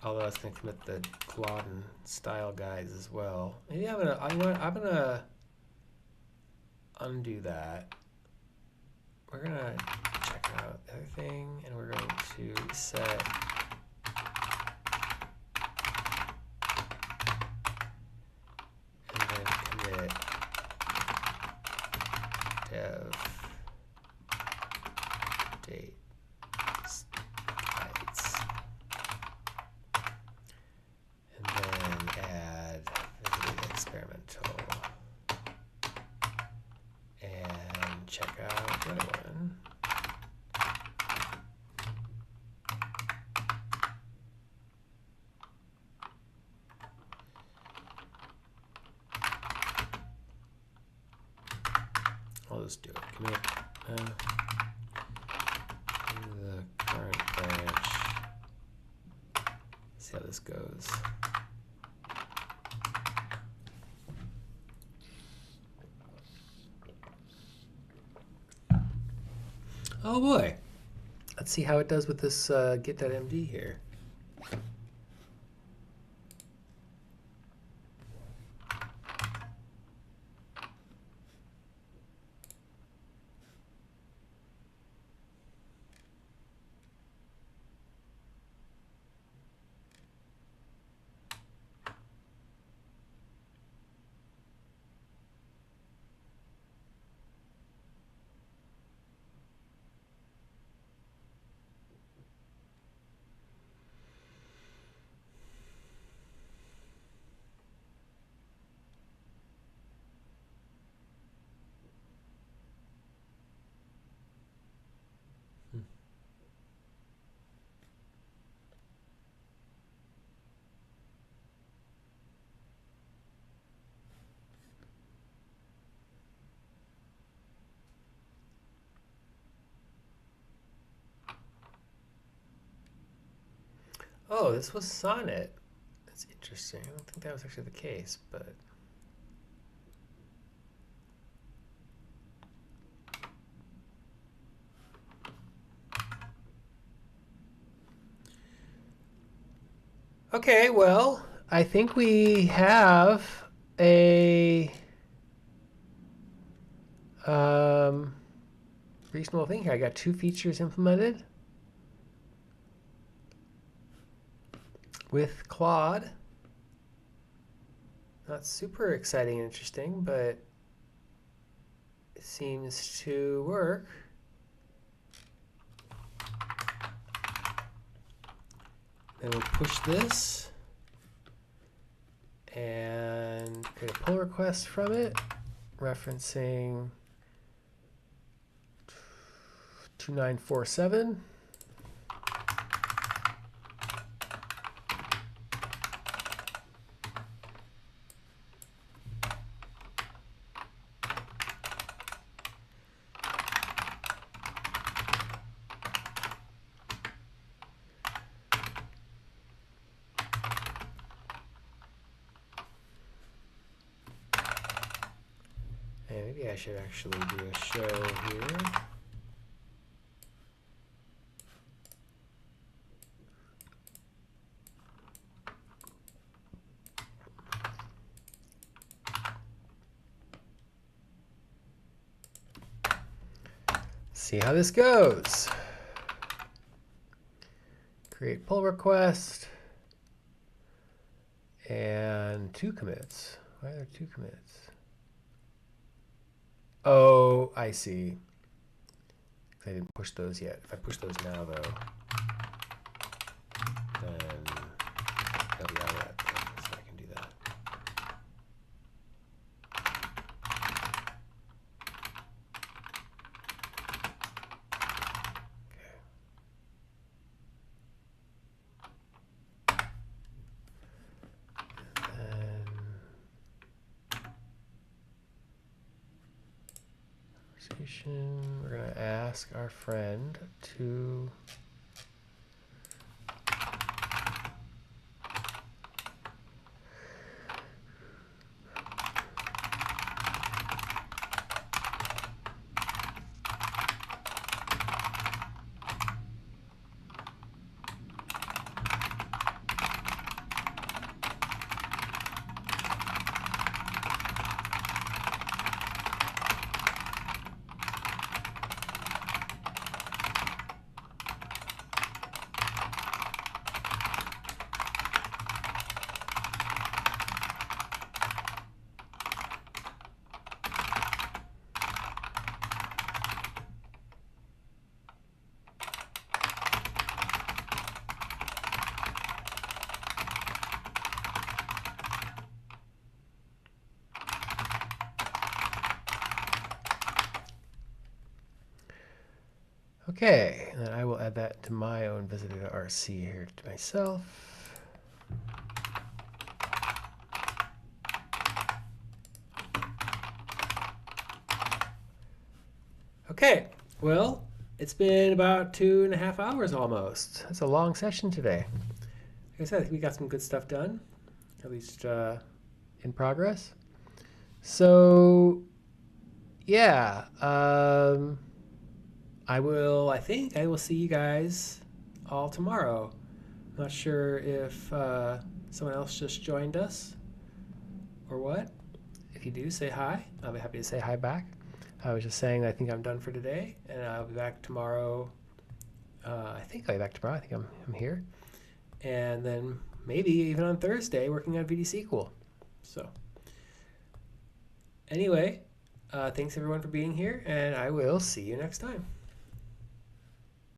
Although it's going to commit the Claude and style guides as well. Maybe I'm gonna undo that. We're gonna check out the other thing, and we're going to set and then commit dev date guides. And then add visidata experimental and check out the other one. I'll just do it. Commit the current branch. See how this goes. Oh boy. Let's see how it does with this get.md here. Oh, this was Sonnet. That's interesting. I don't think that was actually the case, but okay, well, I think we have a reasonable thing here. I got 2 features implemented with Claude. Not super exciting and interesting, but it seems to work. Then we'll push this and create a pull request from it, referencing 2947. maybe I should actually do a show here. See how this goes. Create pull request and 2 commits. Why are there 2 commits? Oh, I see. I didn't push those yet. If I push those now, though, then I'll be out of that. So I can do that. We're going to ask our friend to okay, and then I will add that to my own visidata RC here to myself. Okay, well, it's been about 2.5 hours almost. That's a long session today. Like I said, I think we got some good stuff done, at least in progress. So, yeah, I think I will see you guys all tomorrow. I'm not sure if someone else just joined us or what. If you do, say hi. I'll be happy to say hi back. I was just saying I think I'm done for today, and I'll be back tomorrow. I think I'll be back tomorrow. I think I'm here. And then maybe even on Thursday working on vdSQL. So anyway, thanks everyone for being here, and I will see you next time.